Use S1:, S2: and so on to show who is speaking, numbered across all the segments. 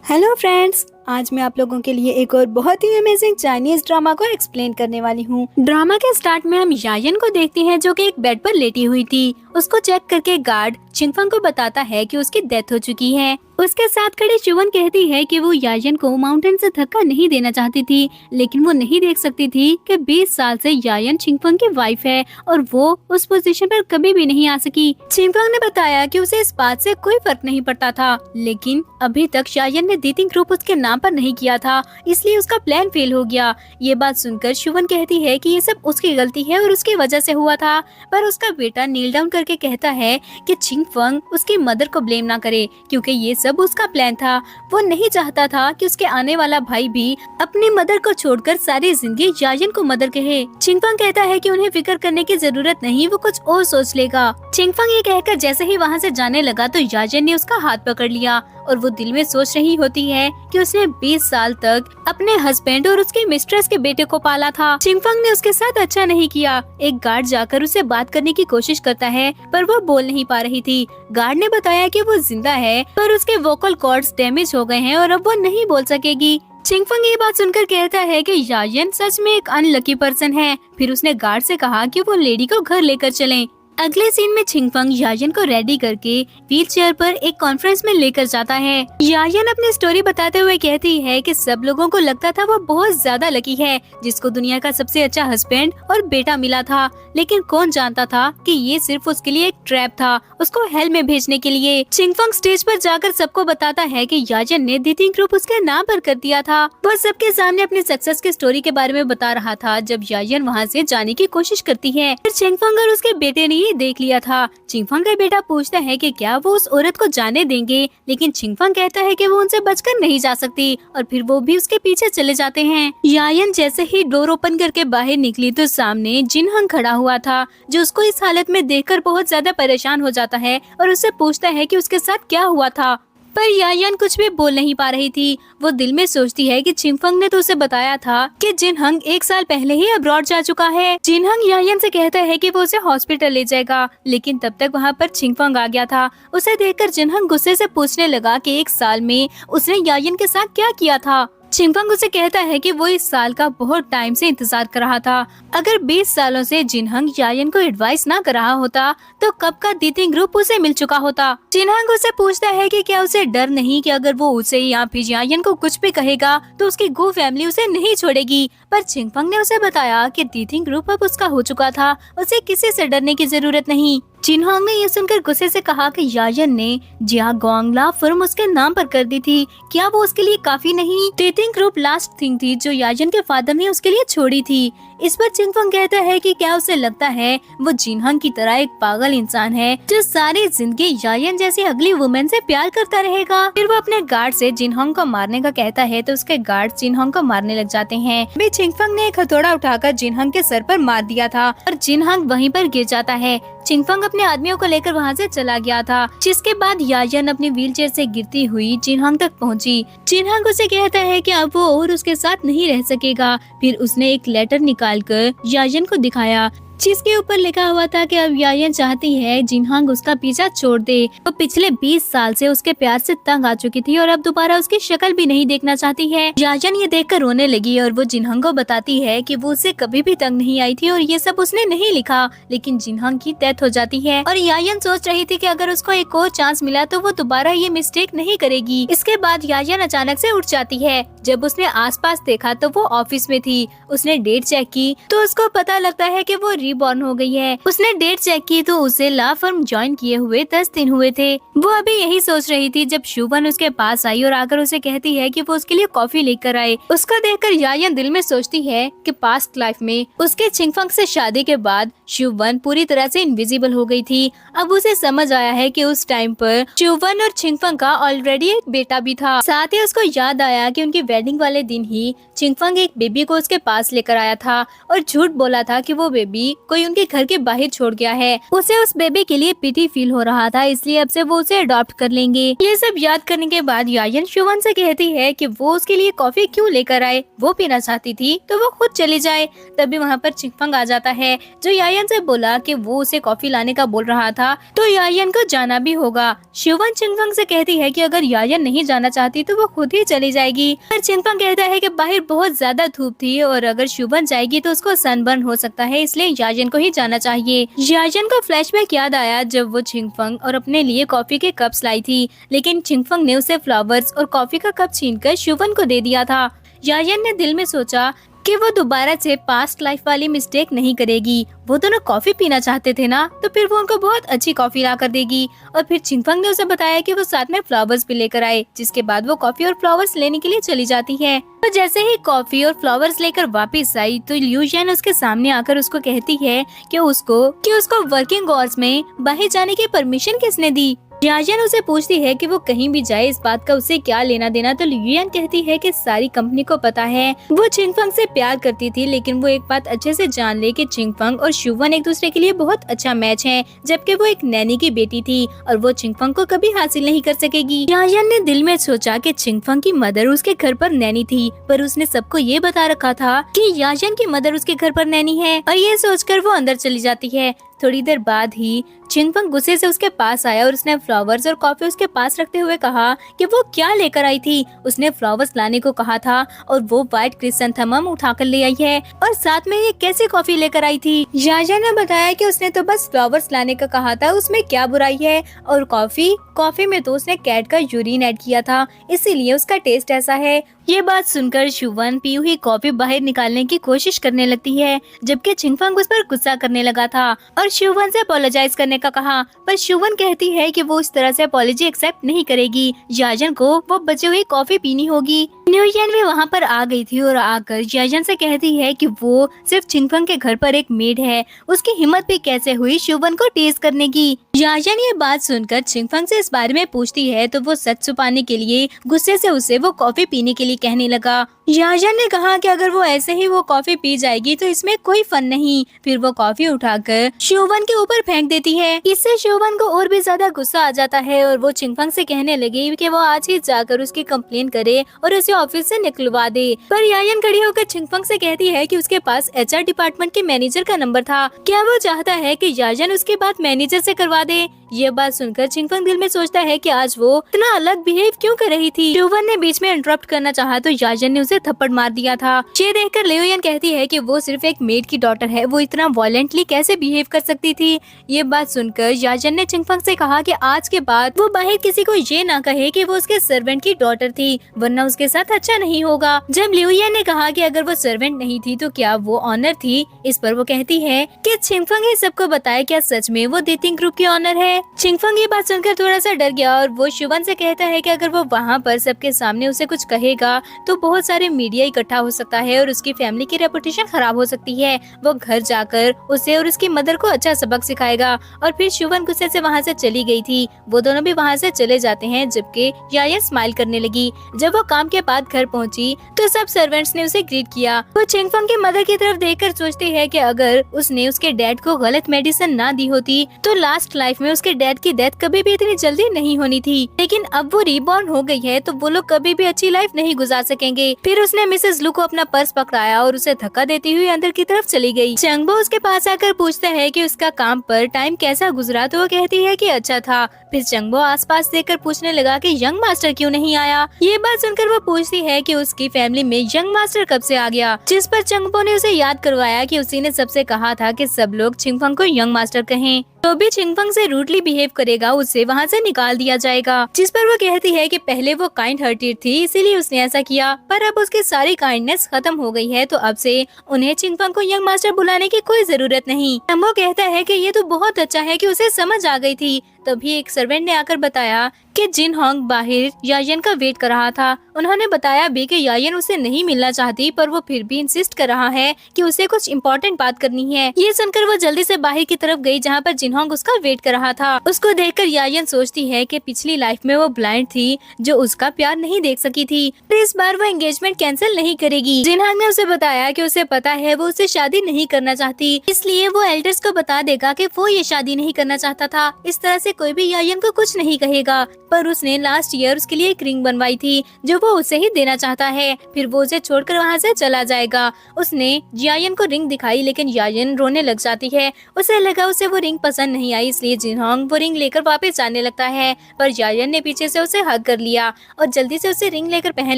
S1: Hello friends, आज मैं आप लोगों के लिए एक और बहुत ही अमेजिंग चाइनीज ड्रामा को एक्सप्लेन करने वाली हूँ। ड्रामा के स्टार्ट में हम यायन को देखते हैं जो कि एक बेड पर लेटी हुई थी। उसको चेक करके गार्ड चिंगफंग को बताता है कि उसकी डेथ हो चुकी है। उसके साथ खड़ी शुवन कहती है कि वो यायन को माउंटेन से धक्का नहीं देना चाहती थी, लेकिन वो नहीं देख सकती थी कि 20 साल से यायन चिंगफंग की वाइफ है और वो उस पोजीशन पर कभी भी नहीं आ सकी। चिंगफंग ने बताया कि उसे इस बात से कोई फर्क नहीं पड़ता था, लेकिन अभी तक यायन ने दीतिंग ग्रुप उसके नाम पर नहीं किया था, इसलिए उसका प्लान फेल हो गया। ये बात सुनकर शुवन कहती है कि ये सब उसकी गलती है और उसकी वजह से हुआ था, पर उसका बेटा नील डाउन करके कहता है कि चिंगफंग उसकी मदर को ब्लेम ना करे, क्योंकि ये सब उसका प्लान था। वो नहीं चाहता था कि उसके आने वाला भाई भी अपनी मदर को छोड़कर सारी जिंदगी यायन को मदर कहे। चिंगफंग कहता है कि उन्हें फिक्र करने की जरूरत नहीं, वो कुछ और सोच लेगा। चिंगफंग ये कहकर जैसे ही वहाँ से जाने लगा तो यायन ने उसका हाथ पकड़ लिया और वो दिल में सोच रही होती है कि उसने 20 साल तक अपने हस्बैंड और उसके मिस्ट्रेस के बेटे को पाला था। चिंगफंग ने उसके साथ अच्छा नहीं किया। एक गार्ड जाकर उसे बात करने की कोशिश करता है, पर वो बोल नहीं पा रही थी। गार्ड ने बताया कि वो जिंदा है, पर उसके वोकल कॉर्ड्स डैमेज हो गए हैं और अब वो नहीं बोल सकेगी। चिंगफंग ये बात सुनकर कहता है कि यायन सच में एक अनलकी पर्सन है। फिर उसने गार्ड से कहा कि वो लेडी को घर लेकर चलें। अगले सीन में चिंगफंग यायन को रेडी करके व्हील चेयर पर एक कॉन्फ्रेंस में लेकर जाता है। यायन अपनी स्टोरी बताते हुए कहती है कि सब लोगों को लगता था वो बहुत ज्यादा लकी है, जिसको दुनिया का सबसे अच्छा हस्बैंड और बेटा मिला था, लेकिन कौन जानता था कि ये सिर्फ उसके लिए एक ट्रैप था, उसको हेल में भेजने के लिए। चिंगफंग स्टेज पर जाकर सबको बताता है कि यायन ने दीतिंग ग्रुप उसके नाम पर कर दिया था। वो सबके सामने अपनी सक्सेस की स्टोरी के बारे में बता रहा था जब यायन वहाँ से जाने की कोशिश करती है। फिर चिंगफंग और उसके बेटे ने देख लिया था। चिंगफंग का बेटा पूछता है कि क्या वो उस औरत को जाने देंगे, लेकिन चिंगफंग कहता है कि वो उनसे बचकर नहीं जा सकती और फिर वो भी उसके पीछे चले जाते हैं। यायन जैसे ही डोर ओपन करके बाहर निकली तो सामने जिनहंग खड़ा हुआ था, जो उसको इस हालत में देखकर बहुत ज्यादा परेशान हो जाता है और उससे पूछता है कि उसके साथ क्या हुआ था। पर यायन कुछ भी बोल नहीं पा रही थी। वो दिल में सोचती है कि चिंगफंग ने तो उसे बताया था कि जिनहंग 1 साल पहले ही अब्रॉड जा चुका है। जिनहंग यायन से कहता है कि वो उसे हॉस्पिटल ले जाएगा, लेकिन तब तक वहाँ पर चिंगफंग आ गया था। उसे देखकर जिनहंग गुस्से से पूछने लगा कि 1 साल में उसने यायन के साथ क्या किया था। चिंगफंग उसे कहता है कि वो इस साल का बहुत टाइम से इंतजार कर रहा था। अगर 20 सालों से जिनहंग यायन को एडवाइस ना कर रहा होता तो कब का दीतिंग ग्रुप उसे मिल चुका होता। जिनहंग उसे पूछता है कि क्या उसे डर नहीं कि अगर वो उसे या फिर यायन को कुछ भी कहेगा तो उसकी गो फैमिली उसे नहीं छोड़ेगी। पर चिंगफंग ने उसे बताया कि दीतिंग ग्रुप अब उसका हो चुका था, उसे किसी से डरने की जरूरत नहीं। जिनहंग ने यह सुनकर गुस्से से कहा कि यायन ने जिया गोंगला फर्म उसके नाम पर कर दी थी, क्या वो उसके लिए काफी नहीं? दीतिंग ग्रुप लास्ट थिंग थी जो यायन के फादर ने उसके लिए छोड़ी थी। इस पर चिंगफंग कहता है कि क्या उसे लगता है वो जिनहंग की तरह एक पागल इंसान है जो सारी जिंदगी यायन जैसी अगली वुमेन से प्यार करता रहेगा। फिर वो अपने गार्ड से जिनहंग को मारने का कहता है तो उसके गार्ड जिनहंग को मारने लग जाते हैं। अभी चिंगफंग ने एक हथौड़ा उठाकर जिनहंग के सर पर मार दिया था और जिनहंग वहीं पर गिर जाता है। चिंगफंग अपने आदमियों को लेकर वहाँ से चला गया था, जिसके बाद यायन अपनी व्हीलचेयर से गिरती हुई जिनहंग तक पहुँची। जिनहंग उसे कहता है कि अब वो और उसके साथ नहीं रह सकेगा। फिर उसने एक लेटर निकालकर यायन को दिखाया, जिसके ऊपर लिखा हुआ था कि अब यायन चाहती है जिनहंग उसका पीछा छोड़ दे। वो पिछले 20 साल से उसके प्यार से तंग आ चुकी थी और अब दोबारा उसकी शक्ल भी नहीं देखना चाहती है। यायन ये देखकर रोने लगी और वो जिनहंग को बताती है कि वो उसे कभी भी तंग नहीं आई थी और ये सब उसने नहीं लिखा, लेकिन जिनहंग की डेथ हो जाती है। और यायन सोच रही थी कि अगर उसको एक और चांस मिला तो वो दोबारा ये मिस्टेक नहीं करेगी। इसके बाद यायन अचानक से उठ जाती है। जब उसने आसपास देखा तो वो ऑफिस में थी। उसने डेट चेक की तो उसको पता लगता है कि वो रीबॉर्न हो गई है। उसने डेट चेक की तो उसे लॉ फर्म ज्वाइन किए हुए 10 दिन हुए थे। वो अभी यही सोच रही थी जब शुवन उसके पास आई और आकर उसे कहती है कि वो उसके लिए कॉफी लेकर आए। उसका देखकर यायन दिल में सोचती है कि पास्ट लाइफ में उसके चिंगफंग से शादी के बाद शुवन पूरी तरह से इनविजिबल हो गई थी। अब उसे समझ आया है कि उस टाइम पर शुवन और चिंगफंग का ऑलरेडी एक बेटा भी था। साथ ही उसको याद आया कि उनकी वेडिंग वाले दिन ही चिंगफंग एक बेबी को उसके पास लेकर आया था और झूठ बोला था कि वो बेबी कोई उनके घर के बाहर छोड़ गया है। उसे उस बेबी के लिए पिटी फील हो रहा था, इसलिए अब से वो उसे अडॉप्ट कर लेंगे। ये सब याद करने के बाद यायन शुवन से कहती है कि वो उसके लिए कॉफी क्यों लेकर आए, वो पीना चाहती थी तो वो खुद चली जाए। तभी वहाँ पर चिंगफंग आ जाता है जो यायन से बोला कि वो उसे कॉफी लाने का बोल रहा था तो यायन को जाना भी होगा। शुवन चिंगफंग से कहती है कि अगर यायन नहीं जाना चाहती तो वो खुद ही चली जाएगी, पर चिंगफंग कहता है कि बाहर बहुत ज्यादा धूप थी और अगर शुवन जाएगी तो उसको सनबर्न हो सकता है, इसलिए यायन को ही जाना चाहिए। यायन को फ्लैशबैक याद आया जब वो चिंगफंग और अपने लिए कॉफी के कप्स लाई थी, लेकिन चिंगफंग ने उसे फ्लावर्स और कॉफी का कप छीनकर शुवन को दे दिया था। यायन ने दिल में सोचा कि वो दोबारा से पास्ट लाइफ वाली मिस्टेक नहीं करेगी। वो दोनों कॉफी पीना चाहते थे ना, तो फिर वो उनको बहुत अच्छी कॉफी ला कर देगी। और फिर चिंगफंग ने उसे बताया कि वो साथ में फ्लावर्स भी लेकर आए, जिसके बाद वो कॉफी और फ्लावर्स लेने के लिए चली जाती है। तो जैसे ही कॉफी और फ्लावर्स लेकर वापस आई तो लिu यान उसके सामने आकर उसको कहती है कि उसको वर्किंग आवर्स में बाहर जाने की परमिशन किसने दी। यायन उसे पूछती है कि वो कहीं भी जाए इस बात का उसे क्या लेना देना, तो लिu यान कहती है कि सारी कंपनी को पता है वो चिंगफंग से प्यार करती थी, लेकिन वो एक बात अच्छे से जान ले कि चिंगफंग और शुवन एक दूसरे के लिए बहुत अच्छा मैच है, जबकि वो एक नैनी की बेटी थी और वो चिंगफंग को कभी हासिल नहीं कर सकेगी। यायन ने दिल में सोचा कि चिंगफंग की मदर उसके घर पर नैनी थी, पर उसने सबको ये बता रखा था कि यायन की मदर उसके घर पर नैनी है, और ये सोचकर वो अंदर चली जाती है। थोड़ी देर बाद ही चिंगफंग गुस्से से उसके पास आया और उसने फ्लावर्स और कॉफी उसके पास रखते हुए कहा कि वो क्या लेकर आई थी। उसने फ्लावर्स लाने को कहा था और वो व्हाइट क्रिसैंथेमम उठाकर ले आई है, और साथ में ये कैसी कॉफी लेकर आई थी। याया ने बताया कि उसने तो बस फ्लावर्स लाने का कहा था, उसमें क्या बुराई है, और कॉफी में तो उसने कैट का यूरिन ऐड किया था, इसीलिए उसका टेस्ट ऐसा है। ये बात सुनकर शुवन पी हुई कॉफी बाहर निकालने की कोशिश करने लगती है, जबकि चिंगफंग उस पर गुस्सा करने लगा था और शुवन से अपोलोजाइज करने का कहा, पर शुवन कहती है कि वो इस तरह से अपॉलॉजी एक्सेप्ट नहीं करेगी। याजन को वो बची हुई कॉफी पीनी होगी। न्यूयन भी वहाँ पर आ गई थी और आकर याजन से कहती है कि वो सिर्फ चिंगफंग के घर पर एक मेड है, उसकी हिम्मत भी कैसे हुई शुवन को टेस्ट करने की। याजन ये बात सुनकर चिंगफंग से इस बारे में पूछती है तो वो सच छुपाने के लिए गुस्से से उसे वो कॉफी पीने के लिए कहने लगा। याजन ने कहा कि अगर वो ऐसे ही वो कॉफी पी जाएगी तो इसमें कोई फन नहीं। फिर वो कॉफी उठाकर शुवन के ऊपर फेंक देती है। इससे शुवन को और भी ज्यादा गुस्सा आ जाता है और वो चिंगफंग से कहने लगी कि वो आज ही जाकर उसकी कंप्लेन करे और उसे ऑफिस से निकलवा दे। पर यायन खड़ी होकर चिंगफंग से कहती है कि उसके पास एचआर डिपार्टमेंट के मैनेजर का नंबर था, क्या वो चाहता है कि यायन उसके बात मैनेजर से करवा दे। ये बात सुनकर चिंगफंग दिल में सोचता है कि आज वो इतना अलग बिहेव क्यों कर रही थी। शुवन ने बीच में इंटरप्ट करना चाहा तो याजन ने उसे थप्पड़ मार दिया था। ये देखकर लियोयन कहती है कि वो सिर्फ एक मेड की डॉटर है, वो इतना वायलेंटली कैसे बिहेव कर सकती थी। ये बात सुनकर याजन ने चिंगफंग से कहा कि आज के बाद वो बाहर किसी को ये ना कहे कि वो उसके सर्वेंट की डॉटर थी, वरना उसके साथ अच्छा नहीं होगा। जब लियोयन ने कहा कि अगर वो सर्वेंट नहीं थी तो क्या वो ऑनर थी, इस पर वो कहती है कि चिंगफंग ही सबको बताए क्या सच में वो डेटिंग ग्रुप की ऑनर है। चिंगफंग ये बात सुनकर थोड़ा सा डर गया और वो शुवन से कहता है कि अगर वो वहाँ पर सबके सामने उसे कुछ कहेगा तो बहुत सारे मीडिया इकट्ठा हो सकता है और उसकी फैमिली की रेपुटेशन खराब हो सकती है। वो घर जाकर उसे और उसकी मदर को अच्छा सबक सिखाएगा। और फिर शुवन गुस्से से वहाँ से चली गई थी। वो दोनों भी वहाँ से चले जाते हैं, जबकि याया स्माइल करने लगी। जब वो काम के बाद घर पहुँची तो सब सर्वेंट्स ने उसे ग्रीट किया। वो चिंगफंग की मदर की तरफ देखकर सोचती है कि अगर उसने उसके डैड को गलत मेडिसिन ना दी होती तो लास्ट लाइफ में उसके डैड की डेथ कभी भी इतनी जल्दी नहीं होनी थी। लेकिन अब वो रीबॉर्न हो गई है तो वो लोग कभी भी अच्छी लाइफ नहीं गुजार सकेंगे। फिर उसने मिसेस लू को अपना पर्स पकड़ाया और उसे धक्का देती हुई अंदर की तरफ चली गई। चंगबो उसके पास आकर पूछता है कि उसका काम पर टाइम कैसा गुजरा तो वो कहती है कि अच्छा था। फिर चंगबो आसपास देखकर पूछने लगा कि यंग मास्टर क्यों नहीं आया। ये बात सुनकर वो पूछती है कि उसकी फैमिली में यंग मास्टर कब से आ गया, जिस पर चंगबो ने उसे याद करवाया कि उसी ने सबसे कहा था कि सब लोग चिंगफंग को यंग मास्टर कहें। तो भी चिंगफंग से रूडली बिहेव करेगा उसे वहाँ से निकाल दिया जाएगा। जिस पर वो कहती है कि पहले वो काइंड हार्टेड थी इसीलिए उसने ऐसा किया, पर अब उसकी सारी काइंडनेस खत्म हो गई है तो अब से उन्हें चिंगफंग को यंग मास्टर बुलाने की कोई जरूरत नहीं। वो कहता है कि ये तो बहुत अच्छा है कि उसे समझ आ गई थी। तभी एक सर्वेंट ने आकर बताया कि जिन होंग बाहर यायन का वेट कर रहा था। उन्होंने बताया भी कि यायन उसे नहीं मिलना चाहती, पर वो फिर भी इंसिस्ट कर रहा है कि उसे कुछ इम्पोर्टेंट बात करनी है। ये सुनकर वो जल्दी से बाहर की तरफ गई जहाँ पर जिन होंग उसका वेट कर रहा था। उसको देखकर यायन सोचती है कि पिछली लाइफ में वो ब्लाइंड थी जो उसका प्यार नहीं देख सकी थी, तो इस बार वो एंगेजमेंट कैंसिल नहीं करेगी। जिन होंग ने उसे बताया कि उसे पता है वो उससे शादी नहीं करना चाहती, इसलिए वो एल्डर्स को बता देगा कि वो ये शादी नहीं करना चाहता था। इस तरह से कोई भी यायन को कुछ नहीं कहेगा। पर उसने लास्ट ईयर उसके लिए एक रिंग बनवाई थी जो वो उसे ही देना चाहता है, फिर वो उसे छोड़कर वहाँ से चला जाएगा। उसने यायन को रिंग दिखाई, लेकिन यायन रोने लग जाती है। उसे लगा उसे वो रिंग पसंद नहीं आई, इसलिए जिन होंग वो रिंग लेकर वापस जाने लगता है, पर यायन ने पीछे से उसे हग कर लिया और जल्दी से उसे रिंग लेकर पहन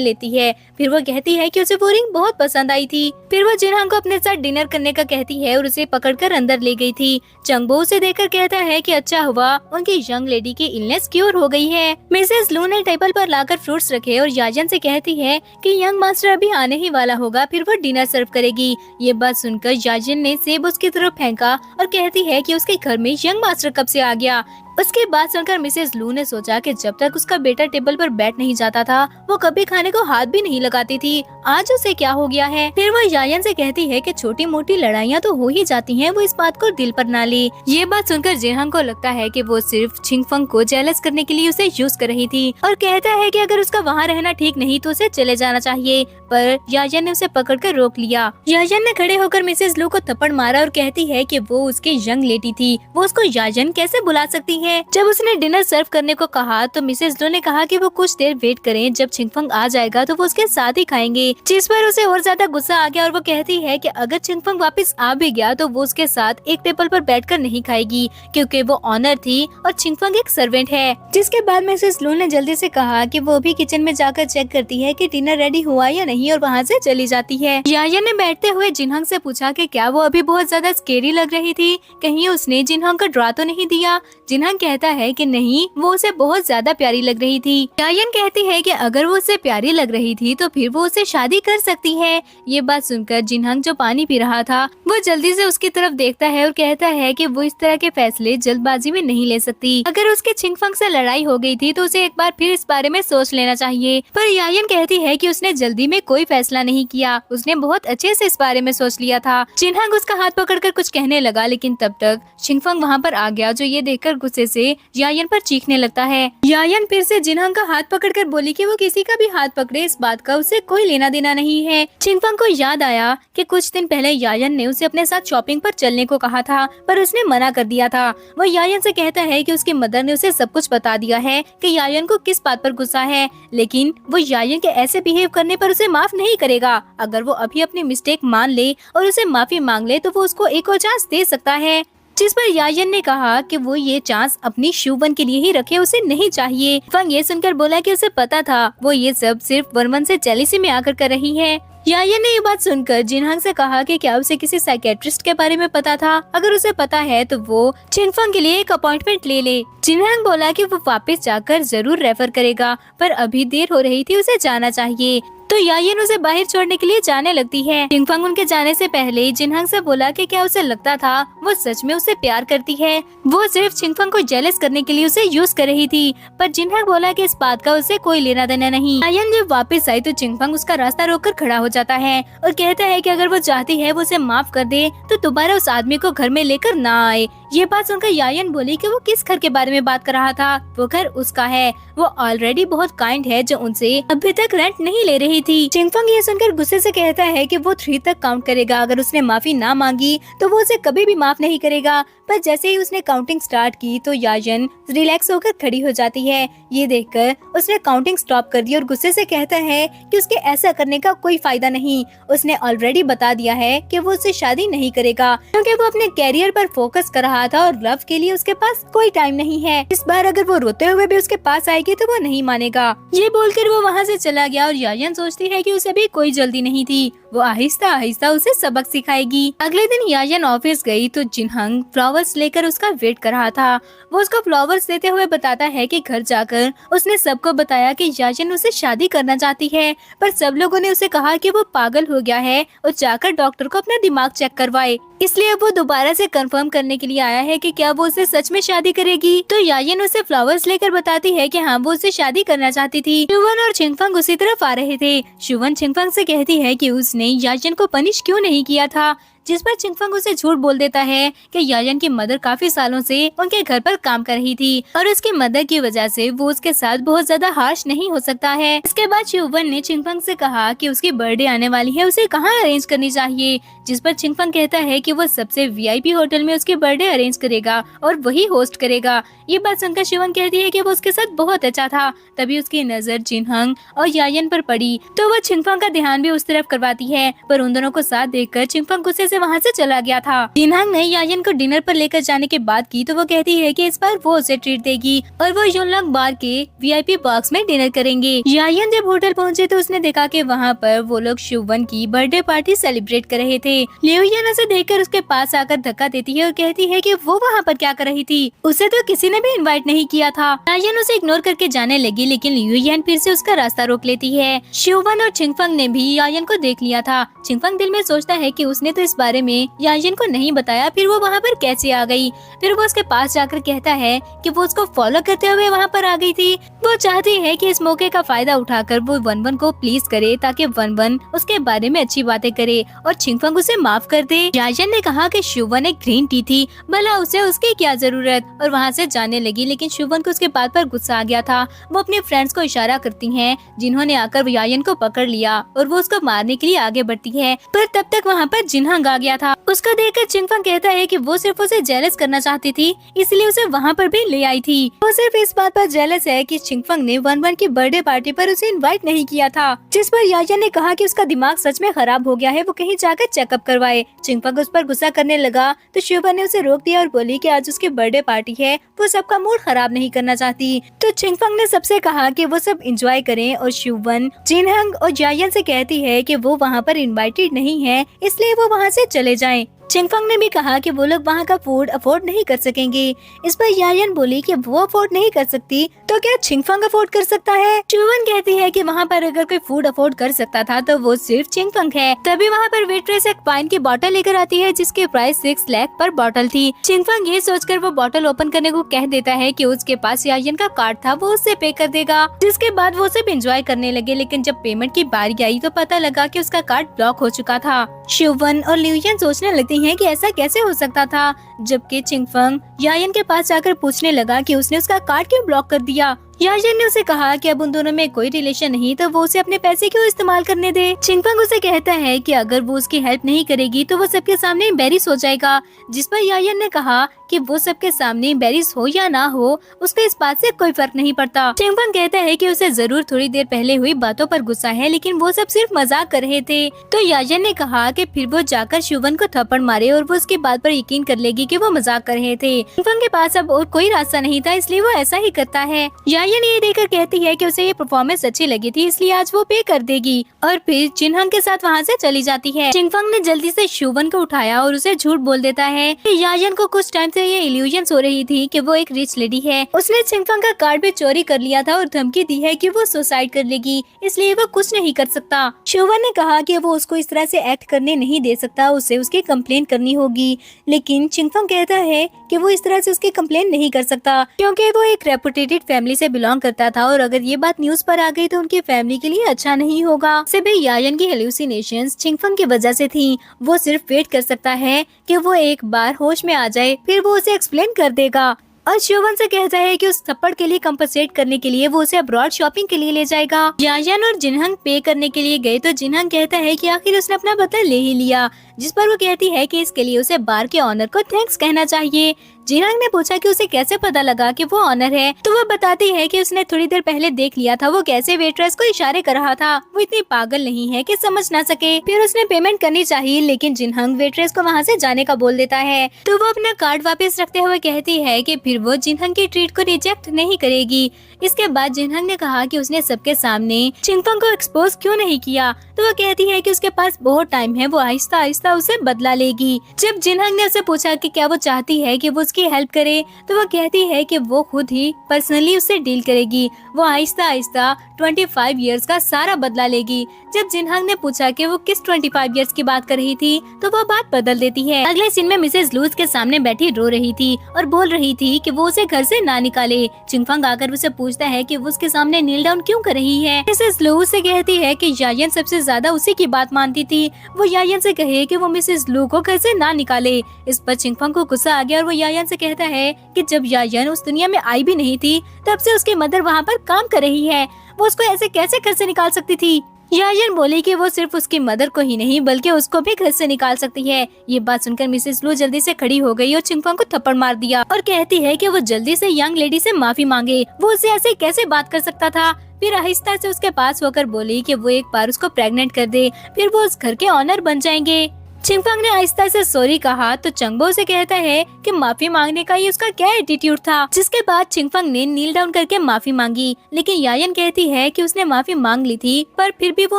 S1: लेती है। फिर वो कहती है कि उसे वो रिंग बहुत पसंद आई थी। फिर वो जिन होंग को अपने साथ डिनर करने का कहती है और उसे पकड़कर अंदर ले गई थी। चंगबो उसे देखकर कहता है कि अच्छा हुआ उनकी यंग लेडी की इलनेस क्योर हो गई है। मिसेस लू ने टेबल पर लाकर फ्रूट्स रखे और यायन से कहती है कि यंग मास्टर अभी आने ही वाला होगा, फिर वो डिनर सर्व करेगी। ये बात सुनकर यायन ने सेब उसकी तरफ फेंका और कहती है कि उसके घर में यंग मास्टर कब से आ गया। उसकी बात सुनकर मिसेस लू ने सोचा कि जब तक उसका बेटा टेबल पर बैठ नहीं जाता था वो कभी खाने को हाथ भी नहीं लगाती थी, आज उसे क्या हो गया है। फिर वो यायन से कहती है कि छोटी मोटी लड़ाइयाँ तो हो ही जाती हैं, वो इस बात को दिल पर ना ले। ये बात सुनकर जिनहंग को लगता है कि वो सिर्फ छिंगफंग को जेलस करने के लिए उसे यूज कर रही थी और कहता है कि अगर उसका वहाँ रहना ठीक नहीं तो उसे चले जाना चाहिए, पर यायन ने उसे पकड़कर रोक लिया। यायन ने खड़े होकर मिसेस लू को थप्पड़ मारा और कहती है कि वो उसकी यंग लेडी थी, वो उसको यायन कैसे बुला सकती है। जब उसने डिनर सर्व करने को कहा तो मिसेस लू ने कहा कि वो कुछ देर वेट करें, जब छिंगफंग आ जाएगा तो वो उसके साथ ही खाएंगे। जिस पर उसे और ज्यादा गुस्सा आ गया और वो कहती है कि अगर छिंगफंग वापस आ भी गया तो वो उसके साथ एक टेबल पर बैठकर नहीं खाएगी, क्योंकि वो ऑनर थी और छिंगफंग एक सर्वेंट है। जिसके बाद मिसेस लू ने जल्दी से कहा कि वो भी किचन में जाकर चेक करती है कि डिनर रेडी हुआ या नहीं और वहाँ से चली जाती है। यायन ने बैठते हुए जिनहंग से पूछा कि क्या वो अभी बहुत ज्यादा स्केरी लग रही थी, कहीं उसने जिनहंग को डरा तो नहीं दिया। जिनहंग कहता है कि नहीं, वो उसे बहुत ज्यादा प्यारी लग रही थी। यायन कहती है कि अगर वो उसे प्यारी लग रही थी तो फिर वो उसे शादी कर सकती है। ये बात सुनकर जिनहंग जो पानी पी रहा था वो जल्दी से उसकी तरफ देखता है और कहता है कि वो इस तरह के फैसले जल्दबाजी में नहीं ले सकती। अगर उसके छिंगफंग से लड़ाई हो गई थी तो उसे एक बार फिर इस बारे में सोच लेना चाहिए। पर यायन कहती है कि उसने जल्दी में कोई फैसला नहीं किया, उसने बहुत अच्छे से इस बारे में सोच लिया था। जिनहंग उसका हाथ पकड़कर कुछ कहने लगा, लेकिन तब तक छिंगफंग वहाँ पर आ गया, जो ये देखकर गुस्से से यायन पर चीखने लगता है। यायन फिर से जिनहंग का हाथ पकड़कर बोली कि वो किसी का भी हाथ पकड़े, इस बात का उसे कोई लेना देना नहीं है। छिंगफंग को याद आया कि कुछ दिन पहले यायन ने उसे अपने साथ शॉपिंग पर चलने को कहा था, पर उसने मना कर दिया था। वो यायन से कहता है कि उसकी मदर ने उसे सब कुछ बता दिया है कि यायन को किस बात पर गुस्सा है, लेकिन वो यायन के ऐसे बिहेव करने पर उसे माफ नहीं करेगा। अगर वो अभी अपनी मिस्टेक मान ले और उसे माफी मांग ले तो वो उसको एक और चांस दे सकता है। जिस पर यायन ने कहा कि वो ये चांस अपनी शुभन के लिए ही रखे, उसे नहीं चाहिए। फंग ये सुनकर बोला कि उसे पता था वो ये सब सिर्फ वर्मन से जेलिसी में आकर कर रही है। यायन ने ये बात सुनकर जिनहंग से कहा कि क्या उसे किसी साइकेट्रिस्ट के बारे में पता था, अगर उसे पता है तो वो छिंगफंग के लिए एक अपॉइंटमेंट ले ले। जिनहंग बोला कि वो वापस जाकर जरूर रेफर करेगा, पर अभी देर हो रही थी, उसे जाना चाहिए। तो यायन उसे बाहर छोड़ने के लिए जाने लगती है। छिंगफंग उनके जाने से पहले जिनहंग से बोला कि क्या उसे लगता था वो सच में उसे प्यार करती है, वो सिर्फ छिंगफंग को जेलस करने के लिए उसे यूज कर रही थी। पर जिनहंग बोला कि इस बात का उसे कोई लेना देना नहीं। यायन जब वापस आई तो छिंगफंग उसका रास्ता रोककर खड़ा हो जाता है और कहता है कि अगर वो चाहती है वो उसे माफ कर दे तो दोबारा उस आदमी को घर में लेकर ना आए। ये बात सुनकर यायन बोली कि वो किस घर के बारे में बात कर रहा था, वो घर उसका है, वो ऑलरेडी बहुत काइंड है जो उनसे अभी तक रेंट नहीं ले रही थी। छिंगफंग ये सुनकर गुस्से से कहता है कि वो 3 तक काउंट करेगा, अगर उसने माफी ना मांगी तो वो उसे कभी भी माफ नहीं करेगा। पर जैसे ही उसने काउंटिंग स्टार्ट की तो यायन रिलैक्स होकर खड़ी हो जाती है। ये देखकर उसने काउंटिंग स्टॉप कर दी और गुस्से से कहता है कि उसके ऐसा करने का कोई फायदा नहीं, उसने ऑलरेडी बता दिया है कि वो उससे शादी नहीं करेगा, क्योंकि वो अपने कैरियर पर फोकस कर रहा था और लव के लिए उसके पास कोई टाइम नहीं है। इस बार अगर वो रोते हुए भी उसके पास आएगी तो वो नहीं मानेगा। ये बोलकर वो वहाँ से चला गया और यायन सोचती है कि उसे भी कोई जल्दी नहीं थी, वो आहिस्ता आहिस्ता उसे सबक सिखाएगी। अगले दिन यायन ऑफिस गई तो जिनहंग फ्लावर्स लेकर उसका वेट कर रहा था। वो उसको फ्लावर्स देते हुए बताता है कि घर जाकर उसने सबको बताया कि यायन उसे शादी करना चाहती है, पर सब लोगों ने उसे कहा कि वो पागल हो गया है और जाकर डॉक्टर को अपना दिमाग चेक करवाए। इसलिए वो दोबारा से कंफर्म करने के लिए आया है कि क्या वो उससे सच में शादी करेगी। तो यायन उसे फ्लावर्स लेकर बताती है कि हाँ, वो उससे शादी करना चाहती थी। शुवन और चिंगफंग उसी तरफ आ रहे थे। शुवन चिंगफंग से कहती है कि उसने यायन को पनिश क्यों नहीं किया था, जिस पर चिंगफंग उसे झूठ बोल देता है कि यायन की मदर काफी सालों से उनके घर पर काम कर रही थी और उसकी मदर की वजह से वो उसके साथ बहुत ज्यादा हार्श नहीं हो सकता है। इसके बाद शिवन ने चिंगफंग से कहा कि उसकी बर्थडे आने वाली है, उसे कहाँ अरेंज करनी चाहिए, जिस पर चिंगफंग कहता है कि वो सबसे वीआईपी होटल में उसकी बर्थडे अरेंज करेगा और वही होस्ट करेगा। ये बात सुनकर शिवन कहती है कि वो उसके साथ बहुत अच्छा था। तभी उसकी नजर जिनहंग और यायन पर पड़ी तो वो चिंगफंग का ध्यान भी उस तरफ करवाती है, पर उन दोनों को साथ देखकर चिंगफंग गुस्से से वहाँ से चला गया था। जिनहंग ने यायन को डिनर पर लेकर जाने की बात की तो वो कहती है कि इस बार वो उसे ट्रीट देगी और वो यूनलॉन्ग बार के वीआईपी बॉक्स में डिनर करेंगे। यायन जब होटल पहुँचे तो उसने देखा कि वहाँ पर वो लोग शिवन की बर्थडे पार्टी सेलिब्रेट कर रहे थे। लियूयन उसे देखकर उसके पास आकर धक्का देती है और कहती है कि वो वहाँ पर क्या कर रही थी, उसे तो किसी ने भी इनवाइट नहीं किया था। यायन उसे इग्नोर करके जाने लगी, लेकिन लियूयन फिर से उसका रास्ता रोक लेती है। शिवन और चिंगफंग ने भी यायन को देख लिया था। चिंगफंग दिल में सोचता है कि उसने तो इस बारे में यायन को नहीं बताया, फिर वो वहाँ पर कैसे आ गई। फिर वो उसके पास जाकर कहता है कि वो उसको फॉलो करते हुए वहाँ पर आ गई थी। वो चाहती है कि इस मौके का फायदा उठाकर वो वन को प्लीज करे ताकि वन उसके बारे में अच्छी बातें करे और चिंगफंग उसे माफ कर दे। यायन ने कहा कि शिवन एक ग्रीन टी थी, भला उसे उसकी क्या जरूरत, और वहाँ से जाने लगी। लेकिन शिवन को उसके बात पर गुस्सा आ गया था। वो अपने फ्रेंड्स को इशारा करती हैं, जिन्होंने आकर यायन को पकड़ लिया और वो उसको मारने के लिए आगे बढ़ती है, पर तब तक वहाँ पर जिनहंग आ गया था। उसको देखकर चिंगफंग कहता है कि वो सिर्फ उसे जेलस करना चाहती थी, इसलिए उसे वहाँ पर भी ले आई थी। वो सिर्फ इस बात पर जेलस है कि चिंगफंग ने वन की बर्थडे पार्टी पर उसे इनवाइट नहीं किया था, जिस पर यायन ने कहा कि उसका दिमाग सच में खराब हो गया है, वो कहीं जाकर चेकअप करवाए। चिंगफंग उस पर गुस्सा करने लगा तो शिवन ने उसे रोक दिया और बोली कि आज उसकी बर्थडे पार्टी है, वो सबका मूड खराब नहीं करना चाहती। तो चिंगफंग ने सबसे कहा कि वो सब एंजॉय करें और शिवन जिनहंग और यायन से कहती है कि वो वहाँ पर इनवाइटेड नहीं है, इसलिए वो वहाँ से चले जाएं। चिंगफंग ने भी कहा कि वो लोग वहाँ का फूड अफोर्ड नहीं कर सकेंगे। इस पर यायन बोली कि वो अफोर्ड नहीं कर सकती तो क्या चिंगफंग अफोर्ड कर सकता है। शिवन कहती है कि वहाँ पर अगर कोई फूड अफोर्ड कर सकता था तो वो सिर्फ चिंगफंग है। तभी वहाँ पर वेट्रेस एक वाइन की बोतल लेकर आती है जिसकी प्राइस 6 लाख पर बोतल थी। चिंगफंग ये सोचकर वो बोतल ओपन करने को कह देता है कि उसके पास यायन का कार्ड था, वो उससे पे कर देगा। जिसके बाद वो सब एंजॉय करने लगे, लेकिन जब पेमेंट की बारी आई तो पता लगा कि उसका कार्ड ब्लॉक हो चुका था। शिवन और लियूयन सोचने लगती हैं कि ऐसा कैसे हो सकता था, जबकि चिंगफंग यायन के पास जाकर पूछने लगा कि उसने उसका कार्ड क्यों ब्लॉक कर दिया। यायन ने उसे कहा कि अब उन दोनों में कोई रिलेशन नहीं तो वो उसे अपने पैसे क्यों इस्तेमाल करने दे। चिंगफंग उसे कहता है कि अगर वो उसकी हेल्प नहीं करेगी तो वो सबके सामने एम्बैरेस हो जाएगा, जिस पर यायन ने कहा कि वो सबके सामने एम्बैरेस हो या ना हो उसको इस बात से कोई फर्क नहीं पड़ता। चिंगफंग कहता है कि उसे जरूर थोड़ी देर पहले हुई बातों पर गुस्सा है, लेकिन वो सब सिर्फ मजाक कर रहे थे। तो यायन ने कहा कि फिर वो जाकर शिवन को थप्पड़ मारे और वो उसकी बात पर यकीन कर लेगी कि वो मजाक कर रहे थे। चिंगफंग के पास अब और कोई रास्ता नहीं था, इसलिए वो ऐसा ही करता है। यायन ये देखकर कहती है कि उसे ये परफॉर्मेंस अच्छी लगी थी, इसलिए आज वो पे कर देगी और फिर जिनहंग के साथ वहाँ से चली जाती है। चिंगफंग ने जल्दी से शिवन को उठाया और उसे झूठ बोल देता है कि यायन को कुछ टाइम से ये इल्यूजन हो रही थी कि वो एक रिच लेडी है। उसने चिंगफंग का कार्ड भी चोरी कर लिया था और धमकी दी है कि वो सुसाइड कर लेगी, इसलिए वो कुछ नहीं कर सकता। शिवन ने कहा कि वो उसको इस तरह से एक्ट करने नहीं दे सकता, उसे उसकी कंप्लेन करनी होगी। लेकिन चिंगफंग कहता है कि वो इस तरह से उसकी कंप्लेन नहीं कर सकता क्योंकि वो एक रेपुटेटेड फैमिली से बिलोंग करता था और अगर ये बात न्यूज पर आ गई तो उनकी फैमिली के लिए अच्छा नहीं होगा। सभी यायन की हेलुसिनेशंस चिंगफंग की वजह से थी। वो सिर्फ वेट कर सकता है कि वो एक बार होश में आ जाए, फिर वो उसे एक्सप्लेन कर देगा और शिवन से कहता है कि उस थप्पड़ के लिए कंपनसेट करने के लिए वो उसे अब्रॉड शॉपिंग के लिए ले जाएगा। यायन और जिनहंग पे करने के लिए गए तो जिनहंग कहता है कि आखिर उसने अपना बदला ले ही लिया, जिस पर वो कहती है कि इसके लिए उसे बार के ऑनर को थैंक्स कहना चाहिए। जिनहंग ने पूछा कि उसे कैसे पता लगा कि वो ऑनर है, तो वो बताती है कि उसने थोड़ी देर पहले देख लिया था वो कैसे वेट्रेस को इशारे कर रहा था। वो इतनी पागल नहीं है कि समझ ना सके। फिर उसने पेमेंट करनी चाहिए, लेकिन जिनहंग वेट्रेस को वहाँ से जाने का बोल देता है। तो वो अपना कार्ड वापस रखते हुए कहती है कि फिर वो जिनहंग की ट्रीट को रिजेक्ट नहीं करेगी। इसके बाद जिनहंग ने कहा कि उसने सबके सामने चिंगफंग को एक्सपोज क्यों नहीं किया, तो वो कहती है कि उसके पास बहुत टाइम है, वो आहिस्ता आहिस्ता वह उसे बदला लेगी। जब जिनहंग ने उसे पूछा कि क्या वो चाहती है कि वो उसकी हेल्प करे, तो वो कहती है कि वो खुद ही पर्सनली उससे डील करेगी। वो आहिस्ता आहिस्ता 25 इयर्स का सारा बदला लेगी। जब जिनहंग ने पूछा कि वो किस 25 इयर्स की बात कर रही थी, तो वो बात बदल देती है। अगले सीन में मिसेस लू के सामने बैठी रो रही थी और बोल रही थी कि वो उसे घर से ना निकाले। चिंगफंग आकर उसे पूछता है कि वो उसके सामने नील डाउन क्यों कर रही है। मिसेस लू से कहती है कि यायन सबसे ज्यादा उसी की बात मानती थी। वो यायन से कहे कि वो मिसेस लू को घर से ना निकाले। इस पर चिंगफंग को गुस्सा आ गया और वो यायन से कहता है कि जब यायन उस दुनिया में आई भी नहीं थी, तब से उसकी मदर वहाँ पर काम कर रही है। वो उसको ऐसे कैसे घर से निकाल सकती थी। यायन बोली कि वो सिर्फ उसकी मदर को ही नहीं बल्कि उसको भी घर से निकाल सकती है। ये बात सुनकर मिसेस लू जल्दी से खड़ी हो गई और चिंगफंग को थप्पड़ मार दिया और कहती है कि वो जल्दी से यंग लेडी से माफी मांगे। वो उससे ऐसे कैसे बात कर सकता था। फिर आहिस्ता से उसके पास होकर बोली कि वो एक बार उसको प्रेग्नेंट कर दे, फिर वो उस घर के ऑनर बन जाएंगे। चिंगफंग ने आहिस्ता से सॉरी कहा तो चंगबो से कहता है कि माफी मांगने का ये उसका क्या एटीट्यूड था। जिसके बाद चिंगफंग ने नील डाउन करके माफी मांगी, लेकिन यायन कहती है कि उसने माफी मांग ली थी पर फिर भी वो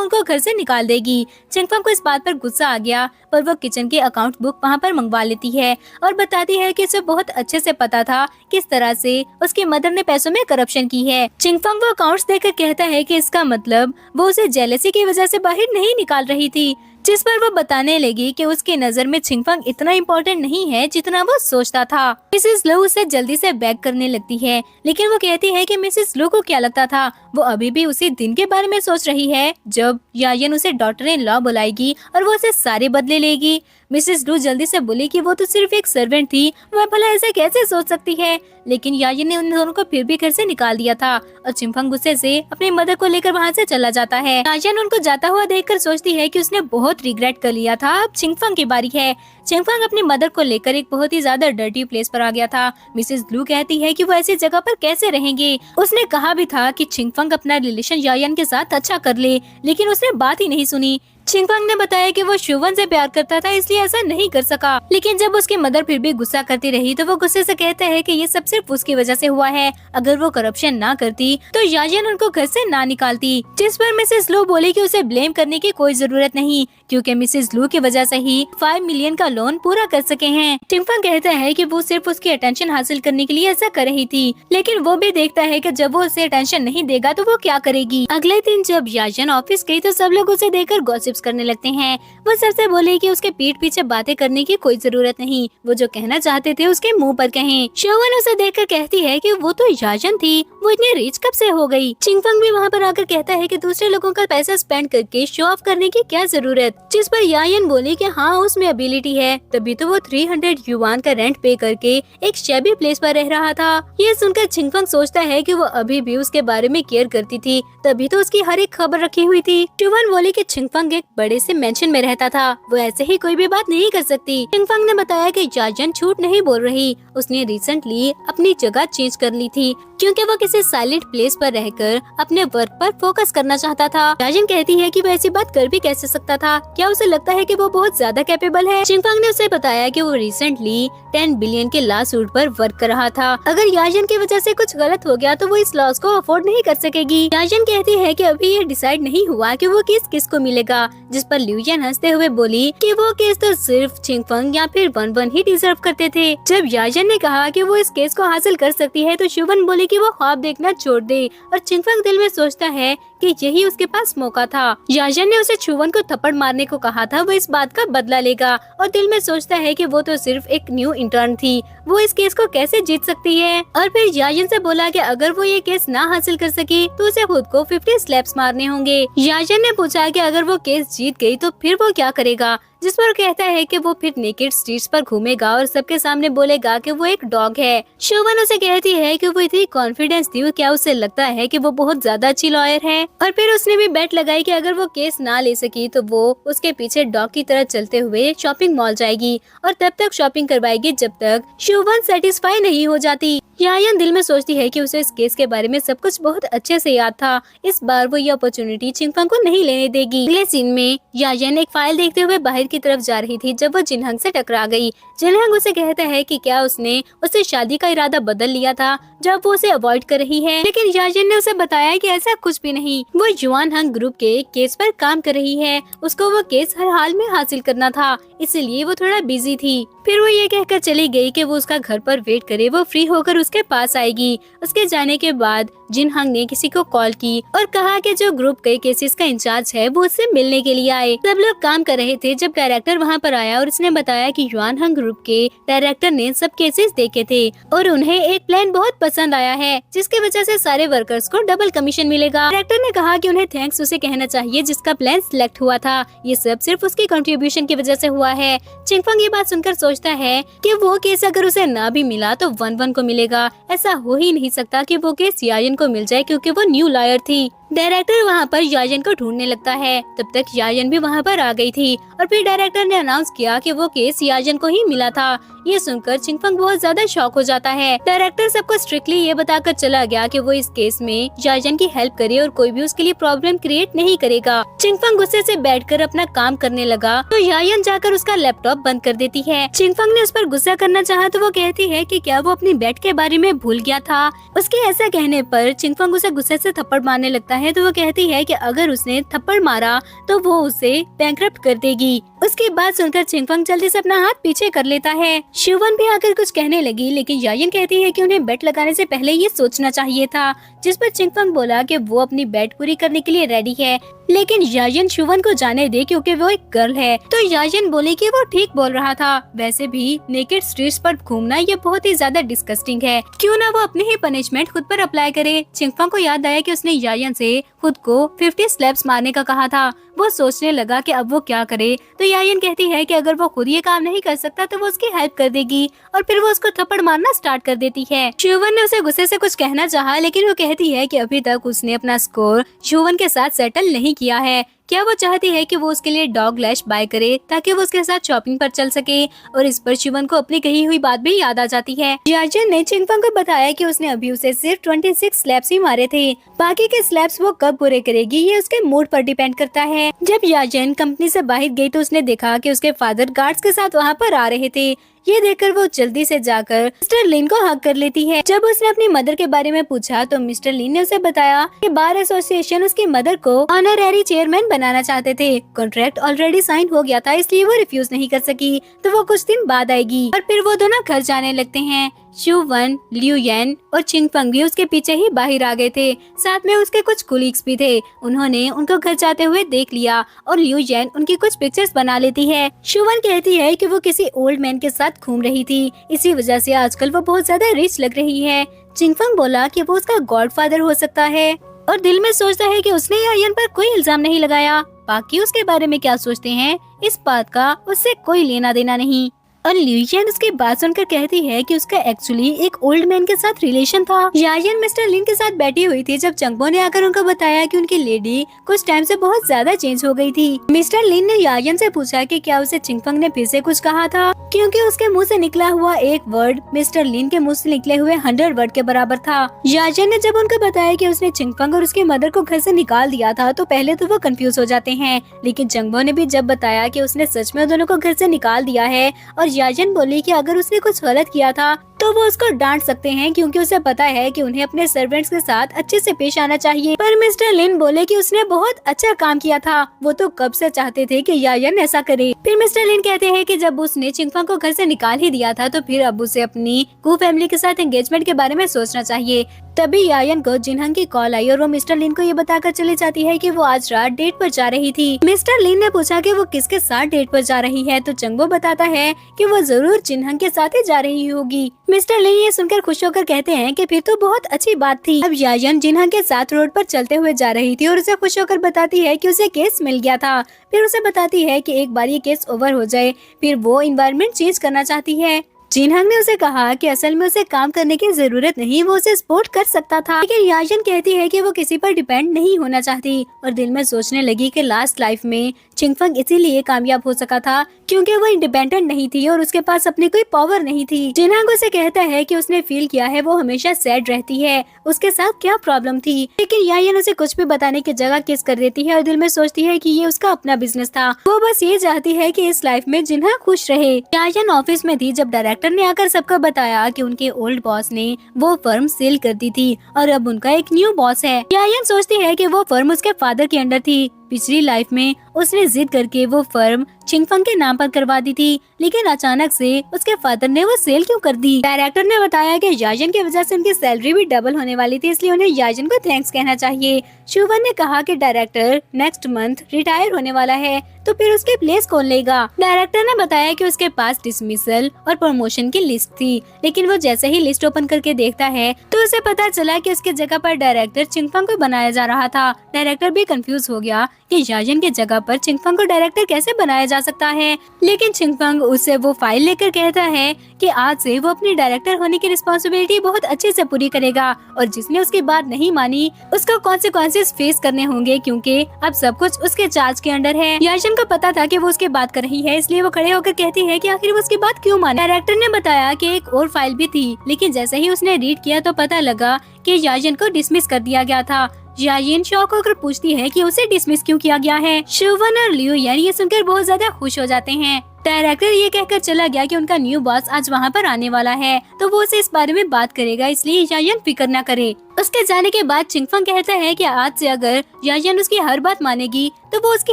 S1: उनको घर से निकाल देगी। चिंगफंग को इस बात पर गुस्सा आ गया, पर वो किचन की अकाउंट बुक वहाँ पर मंगवा लेती है और बताती है कि उसे बहुत अच्छे से पता था किस तरह से उसकी मदर ने पैसों में करप्शन की है। चिंगफंग वो अकाउंट्स देखकर कहता है कि इसका मतलब वो उसे जेलसी की वजह से बाहर नहीं निकाल रही थी। जिस पर वो बताने लगी कि उसकी नजर में चिंगफंग इतना इम्पोर्टेंट नहीं है जितना वो सोचता था। मिसेस लू उसे जल्दी से बैक करने लगती है, लेकिन वो कहती है कि मिसेस लू को क्या लगता था, वो अभी भी उसी दिन के बारे में सोच रही है जब यायन उसे डॉक्टर इन लॉ बुलाएगी और वो उसे सारे बदले लेगी। मिसेस लू जल्दी से बोली कि वो तो सिर्फ एक सर्वेंट थी, वह भला ऐसे कैसे सोच सकती है। लेकिन यायन ने उन दोनों को फिर भी घर से निकाल दिया था और चिंगफंग गुस्से से अपनी मदर को लेकर वहाँ से चला जाता है। यायन उनको जाता हुआ देखकर सोचती है कि उसने बहुत रिग्रेट कर लिया था, अब चिंगफंग की बारी है। चिंगफंग अपनी मदर को लेकर एक बहुत ही ज्यादा डर्टी प्लेस पर आ गया था। मिसेस लू कहती है कि वो ऐसी जगह पर कैसे रहेंगे। उसने कहा भी था कि चिंगफंग अपना रिलेशन यायन के साथ अच्छा कर ले, लेकिन उसने बात ही नहीं सुनी। चिंगफंग ने बताया कि वो शुवन से प्यार करता था इसलिए ऐसा नहीं कर सका। लेकिन जब उसकी मदर फिर भी गुस्सा करती रही तो वो गुस्से से कहते हैं कि ये सब सिर्फ उसकी वजह से हुआ है। अगर वो करप्शन ना करती तो यायन उनको घर से ना निकालती। जिस पर मिसेस लू बोली कि उसे ब्लेम करने की कोई जरूरत नहीं, क्योंकि मिसेस लू की वजह से ही 5 मिलियन का लोन पूरा कर सके हैं। चिंगफंग कहता है कि वो सिर्फ उसकी अटेंशन हासिल करने के लिए ऐसा कर रही थी, लेकिन वो भी देखता है कि जब वो उसे अटेंशन नहीं देगा तो वो क्या करेगी। अगले दिन जब यायन ऑफिस गई तो सब लोग उसे देखकर गॉसिप्स करने लगते हैं। वो सबसे बोले कि उसके पीठ पीछे बातें करने की कोई जरूरत नहीं, वो जो कहना चाहते थे उसके मुंह पर कहें। शोवन उसे देखकर कहती है कि वो तो यायन थी, वो इतनी रिच कब से हो गई। चिंगफंग भी वहाँ पर आकर कहता है कि दूसरे लोगों का पैसा स्पेंड करके शो ऑफ करने की क्या जरूरत। जिस पर यायन बोली कि हाँ उसमें एबिलिटी है, तभी तो वो 300 युआन का रेंट पे करके एक शैबी प्लेस पर रह रहा था। ये सुनकर चिंगफंग सोचता है कि वो अभी भी उसके बारे में केयर करती थी, तभी तो उसकी हर एक खबर रखी हुई थी। शोवन बोली कि चिंगफंग एक बड़े से मेंशन में रहता था, वो ऐसे ही कोई भी बात नहीं कर सकती। चिंगफंग ने बताया कि यायन झूठ नहीं बोल रही, उसने रिसेंटली अपनी जगह चेंज कर ली थी क्योंकि वो किसी साइलेंट प्लेस पर रहकर अपने वर्क पर फोकस करना चाहता था। यायन कहती है कि वो ऐसी बात कर भी कैसे सकता था, क्या उसे लगता है कि वो बहुत ज्यादा कैपेबल है। चिंगफंग ने उसे बताया कि वो रिसेंटली 10 बिलियन के लॉ सूट पर वर्क कर रहा था। अगर यायन की वजह से कुछ गलत हो गया तो वो इस लॉस को अफोर्ड नहीं कर सकेगी। यायन कहती है कि अभी ये डिसाइड नहीं हुआ कि वो केस किसको मिलेगा। जिस पर ल्यूयन हंसते हुए बोली कि वो केस तो सिर्फ चिंगफंग या फिर वन वन ही डिजर्व करते थे। जब यायन ने कहा कि वो इस केस को हासिल कर सकती है तो शुवन बोली कि वो ख्वाब देखना छोड़ दे, और चिंगफंग दिल में सोचता है कि यही उसके पास मौका था। यायन ने उसे शुवन को थप्पड़ मारने को कहा था, वो इस बात का बदला लेगा, और दिल में सोचता है कि वो तो सिर्फ एक न्यू इंटर्न थी, वो इस केस को कैसे जीत सकती है। और फिर यायन से बोला कि अगर वो ये केस ना हासिल कर सकी तो उसे खुद को 50 स्लैप्स मारने होंगे। यायन ने पूछा कि अगर वो केस जीत गई तो फिर वो क्या करेगा, जिस पर कहता है कि वो फिर नेकेड स्ट्रीट्स पर घूमेगा और सबके सामने बोलेगा कि वो एक डॉग है। शोवन उसे कहती है कि वो इतनी कॉन्फिडेंस थी, क्या उसे लगता है कि वो बहुत ज्यादा अच्छी लॉयर है। और फिर उसने भी बेट लगाई कि अगर वो केस ना ले सकी तो वो उसके पीछे डॉग की तरह चलते हुए शॉपिंग मॉल जाएगी और तब तक शॉपिंग करवाएगी जब तक शोवन सेटिस्फाई नहीं हो जाती। यायन दिल में सोचती है कि उसे इस केस के बारे में सब कुछ बहुत अच्छे से याद था, इस बार वो ये अपॉर्चुनिटी चिंगफंग को नहीं लेने देगी। अगले सीन में यायन एक फाइल देखते हुए बाहर की तरफ जा रही थी जब वो जिनहंग से टकरा गई। जिनहंग उसे कहता है कि क्या उसने उससे शादी का इरादा बदल लिया था जब वो उसे अवॉइड कर रही है, लेकिन यायन ने उसे बताया कि ऐसा कुछ भी नहीं, वो युआन हंग ग्रुप के केस पर काम कर रही है, उसको वो केस हर हाल में हासिल करना था, इसलिए वो थोड़ा बिजी थी। फिर वो ये कहकर चली गई कि वो उसका घर पर वेट करे, वो फ्री होकर उसके पास आएगी। उसके जाने के बाद जिन हंग ने किसी को कॉल की और कहा कि जो ग्रुप के केसेस का इंचार्ज है वो उससे मिलने के लिए आए। सब लोग काम कर रहे थे जब डायरेक्टर वहाँ पर आया और उसने बताया कि युआन हंग ग्रुप के डायरेक्टर ने सब केसेस देखे थे और उन्हें एक प्लान बहुत पसंद आया है जिसकी वजह से सारे वर्कर्स को डबल कमीशन मिलेगा। डायरेक्टर ने कहा कि उन्हें थैंक्स उसे कहना चाहिए जिसका प्लान सिलेक्ट हुआ था। ये सब सिर्फ उसकी कंट्रीब्यूशन की वजह से हुआ है। चिंगफंग ये बात सुनकर सोचता है कि वो केस अगर उसे ना भी मिला तो 1-1 को मिलेगा। ऐसा हो ही नहीं सकता कि वो केस यायन को मिल जाए क्योंकि वो न्यू लॉयर थी। डायरेक्टर वहाँ पर यायन को ढूंढने लगता है। तब तक यायन भी वहाँ पर आ गई थी और फिर डायरेक्टर ने अनाउंस किया कि वो केस यायन को ही मिला था। ये सुनकर चिंगफंग बहुत ज्यादा शॉक हो जाता है। डायरेक्टर सबको स्ट्रिक्टली ये बताकर चला गया कि वो इस केस में यायन की हेल्प करे और कोई भी उसके लिए प्रॉब्लम क्रिएट नहीं करेगा। चिंगफंग गुस्से से बैठकर अपना काम करने लगा तो यायन जाकर उसका लैपटॉप बंद कर देती है। चिंगफंग ने उस पर गुस्सा करना चाहा तो वो कहती है कि क्या वो अपनी बेट के बारे में भूल गया था। उसके ऐसा कहने पर चिंगफंग उसे गुस्से से थप्पड़ मारने लगता है तो वो कहती है कि अगर उसने थप्पड़ मारा तो वो उसे बैंकरप्ट कर देगी। उसकी बात सुनकर चिंगफंग जल्दी से अपना हाथ पीछे कर लेता है। शिवन भी आकर कुछ कहने लगी लेकिन यायन कहती है कि उन्हें बेट लगाने से पहले ये सोचना चाहिए था, जिस पर चिंगफंग बोला कि वो अपनी बेट पूरी करने के लिए रेडी है लेकिन यायन शिवन को जाने दे क्योंकि वो एक गर्ल है। तो यायन बोले कि वो ठीक बोल रहा था। वैसे भी नेकेड स्ट्रीट्स पर घूमना ये बहुत ही ज्यादा डिस्गस्टिंग है, क्यों ना वो अपनी ही पनिशमेंट खुद पर अप्लाई करे। चिंगफंग को याद आया कि उसने यायन से खुद को 50 स्लैप्स मारने का कहा था। वो सोचने लगा कि अब वो क्या करे तो यायन कहती है कि अगर वो खुद ये काम नहीं कर सकता तो वो उसकी हेल्प कर देगी और फिर वो उसको थप्पड़ मारना स्टार्ट कर देती है। शिवन ने उसे गुस्से से कुछ कहना चाहा लेकिन वो कहती है कि अभी तक उसने अपना स्कोर शिवन के साथ सेटल नहीं किया है। क्या वो चाहती है कि वो उसके लिए डॉग लैश बाय करे ताकि वो उसके साथ शॉपिंग पर चल सके और इस पर शिवन को अपनी कही हुई बात भी याद आ जाती है। याजन ने चिंगफंग को बताया कि उसने अभी उसे सिर्फ 26 स्लैप्स ही मारे थे, बाकी के स्लैप्स वो कब पूरे करेगी ये उसके मूड पर डिपेंड करता है। जब याजन कंपनी से बाहर गई तो उसने देखा कि उसके फादर गार्ड्स के साथ वहाँ पर आ रहे थे। ये देखकर वो जल्दी से जाकर मिस्टर लिन को हक कर लेती है। जब उसने अपनी मदर के बारे में पूछा तो मिस्टर लिन ने उसे बताया कि बार एसोसिएशन उसकी मदर को ऑनरेरी चेयरमैन बनाना चाहते थे। कॉन्ट्रैक्ट ऑलरेडी साइन हो गया था इसलिए वो रिफ्यूज नहीं कर सकी, तो वो कुछ दिन बाद आएगी और फिर वो दोनों घर जाने लगते हैं। शिवन, लिu येन और चिंगफंग भी उसके पीछे ही बाहर आ गए थे। साथ में उसके कुछ कुलीग्स भी थे। उन्होंने उनको घर जाते हुए देख लिया और लिu येन उनकी कुछ पिक्चर्स बना लेती है। शिवन कहती है कि वो किसी ओल्ड मैन के साथ घूम रही थी, इसी वजह से आजकल वो बहुत ज्यादा रिच लग रही है। चिंगफंग बोला कि वो उसका गॉडफादर हो सकता है और दिल में सोचता है कि उसने यायन पर कोई इल्जाम नहीं लगाया। बाकी उसके बारे में क्या सोचते हैं इस बात का उससे कोई लेना देना नहीं। और लिu येन उसकी बात सुनकर कहती है कि उसका एक्चुअली एक ओल्ड मैन के साथ रिलेशन था। यायन मिस्टर लिन के साथ बैठी हुई थी जब चंगबो ने आकर उनको बताया कि उनकी लेडी कुछ टाइम से बहुत ज्यादा चेंज हो गई थी। मिस्टर लिन ने यायन से पूछा कि क्या उसे चिंगफंग ने फिर से कुछ कहा था, क्योंकि उसके मुंह से निकला हुआ एक वर्ड मिस्टर लिन के मुंह से निकले हुए 100 वर्ड के बराबर था। यायन ने जब उनको बताया कि उसने चिंगफंग और उसकी मदर को घर से निकाल दिया था तो पहले तो वो कंफ्यूज हो जाते हैं, लेकिन चंगबो ने भी जब बताया कि उसने सच में दोनों को घर से निकाल दिया है और याजन बोली कि अगर उसने कुछ गलत किया था तो वो उसको डांट सकते हैं क्योंकि उसे पता है कि उन्हें अपने सर्वेंट्स के साथ अच्छे से पेश आना चाहिए। पर मिस्टर लिन बोले कि उसने बहुत अच्छा काम किया था, वो तो कब से चाहते थे कि यायन ऐसा करे। फिर मिस्टर लिन कहते हैं कि जब उसने चिंगफंग को घर से निकाल ही दिया था तो फिर अब उसे अपनी कू फैमिली के साथ एंगेजमेंट के बारे में सोचना चाहिए। तभी यायन को जिनहंग की कॉल आई और वो मिस्टर लिन को ये बताकर चली जाती है कि वो आज रात डेट पर जा रही थी। मिस्टर लिन ने पूछा कि वो किसके साथ डेट पर जा रही है तो चंगबो बताता है कि वो जरूर जिनहंग के साथ ही जा रही होगी। मिस्टर लिन ये सुनकर खुश होकर कहते हैं कि फिर तो बहुत अच्छी बात थी। अब यायन जिनहंग के साथ रोड पर चलते हुए जा रही थी और उसे खुश होकर बताती है कि उसे केस मिल गया था। फिर उसे बताती है कि एक बार ये केस ओवर हो जाए फिर वो एनवायरनमेंट चेंज करना चाहती है। जिनहंग ने उसे कहा कि असल में उसे काम करने की जरूरत नहीं, वो उसे सपोर्ट कर सकता था, लेकिन यायन कहती है कि वो किसी पर डिपेंड नहीं होना चाहती और दिल में सोचने लगी कि लास्ट लाइफ में चिंगफंग इसीलिए कामयाब हो सका था क्योंकि वो इंडिपेंडेंट नहीं थी और उसके पास अपनी कोई पावर नहीं थी। जिनहंग उसे कहता है कि उसने फील किया है वो हमेशा सैड रहती है, उसके साथ क्या प्रॉब्लम थी, लेकिन यायन उसे कुछ भी बताने की जगह किस कर देती है और दिल में सोचती है कि ये उसका अपना बिजनेस था। वो बस ये चाहती है कि इस लाइफ में जिनहंग खुश रहे। यायन ऑफिस में थी जब डायरेक्टर ने आकर सबको बताया कि उनके ओल्ड बॉस ने वो फर्म सेल कर दी थी और अब उनका एक न्यू बॉस है। यायन सोचती है कि वो फर्म उसके फादर के अंडर थी। पिछली लाइफ में उसने जिद करके वो फर्म चिंगफंग के नाम पर करवा दी थी, लेकिन अचानक से उसके फादर ने वो सेल क्यों कर दी। डायरेक्टर ने बताया कि याजन की वजह से उनकी सैलरी भी डबल होने वाली थी, इसलिए उन्हें याजन को थैंक्स कहना चाहिए। शुवन ने कहा कि डायरेक्टर नेक्स्ट मंथ रिटायर होने वाला है, तो फिर उसके प्लेस कौन लेगा। डायरेक्टर ने बताया कि उसके पास डिसमिसल और प्रमोशन की लिस्ट थी, लेकिन वो जैसे ही लिस्ट ओपन करके देखता है तो उसे पता चला कि उसके जगह पर डायरेक्टर चिंगफंग को बनाया जा रहा था। डायरेक्टर भी कंफ्यूज हो गया कि याजन के जगह पर चिंगफंग को डायरेक्टर कैसे बनाया जा सकता है, लेकिन चिंगफंग उससे वो फाइल लेकर कहता है कि आज से वो अपनी डायरेक्टर होने की रिस्पॉन्सिबिलिटी बहुत अच्छे से पूरी करेगा और जिसने उसकी बात नहीं मानी उसको कॉन्सिक्वेंसेस फेस करने होंगे, क्योंकि अब सब कुछ उसके चार्ज के अंडर है। याजन को पता था कि वो उसकी बात कर रही है, इसलिए वो खड़े होकर कहती है कि आखिर वो उसकी बात क्यों माने। डायरेक्टर ने बताया कि एक और फाइल भी थी, लेकिन जैसे ही उसने रीड किया तो पता लगा कि याजन को डिसमिस कर दिया गया था। याजन शॉक होकर पूछती है कि उसे डिसमिस क्यों किया गया है। शुवन और लियो यान ये सुनकर बहुत ज्यादा खुश हो जाते हैं। डायरेक्टर ये कहकर चला गया कि उनका न्यू बॉस आज वहाँ पर आने वाला है, तो वो उसे इस बारे में बात करेगा, इसलिए याजन फिक्र न करे। उसके जाने के बाद चिंगफंग कहता है कि आज से अगर याजन उसकी हर बात मानेगी तो वो उसकी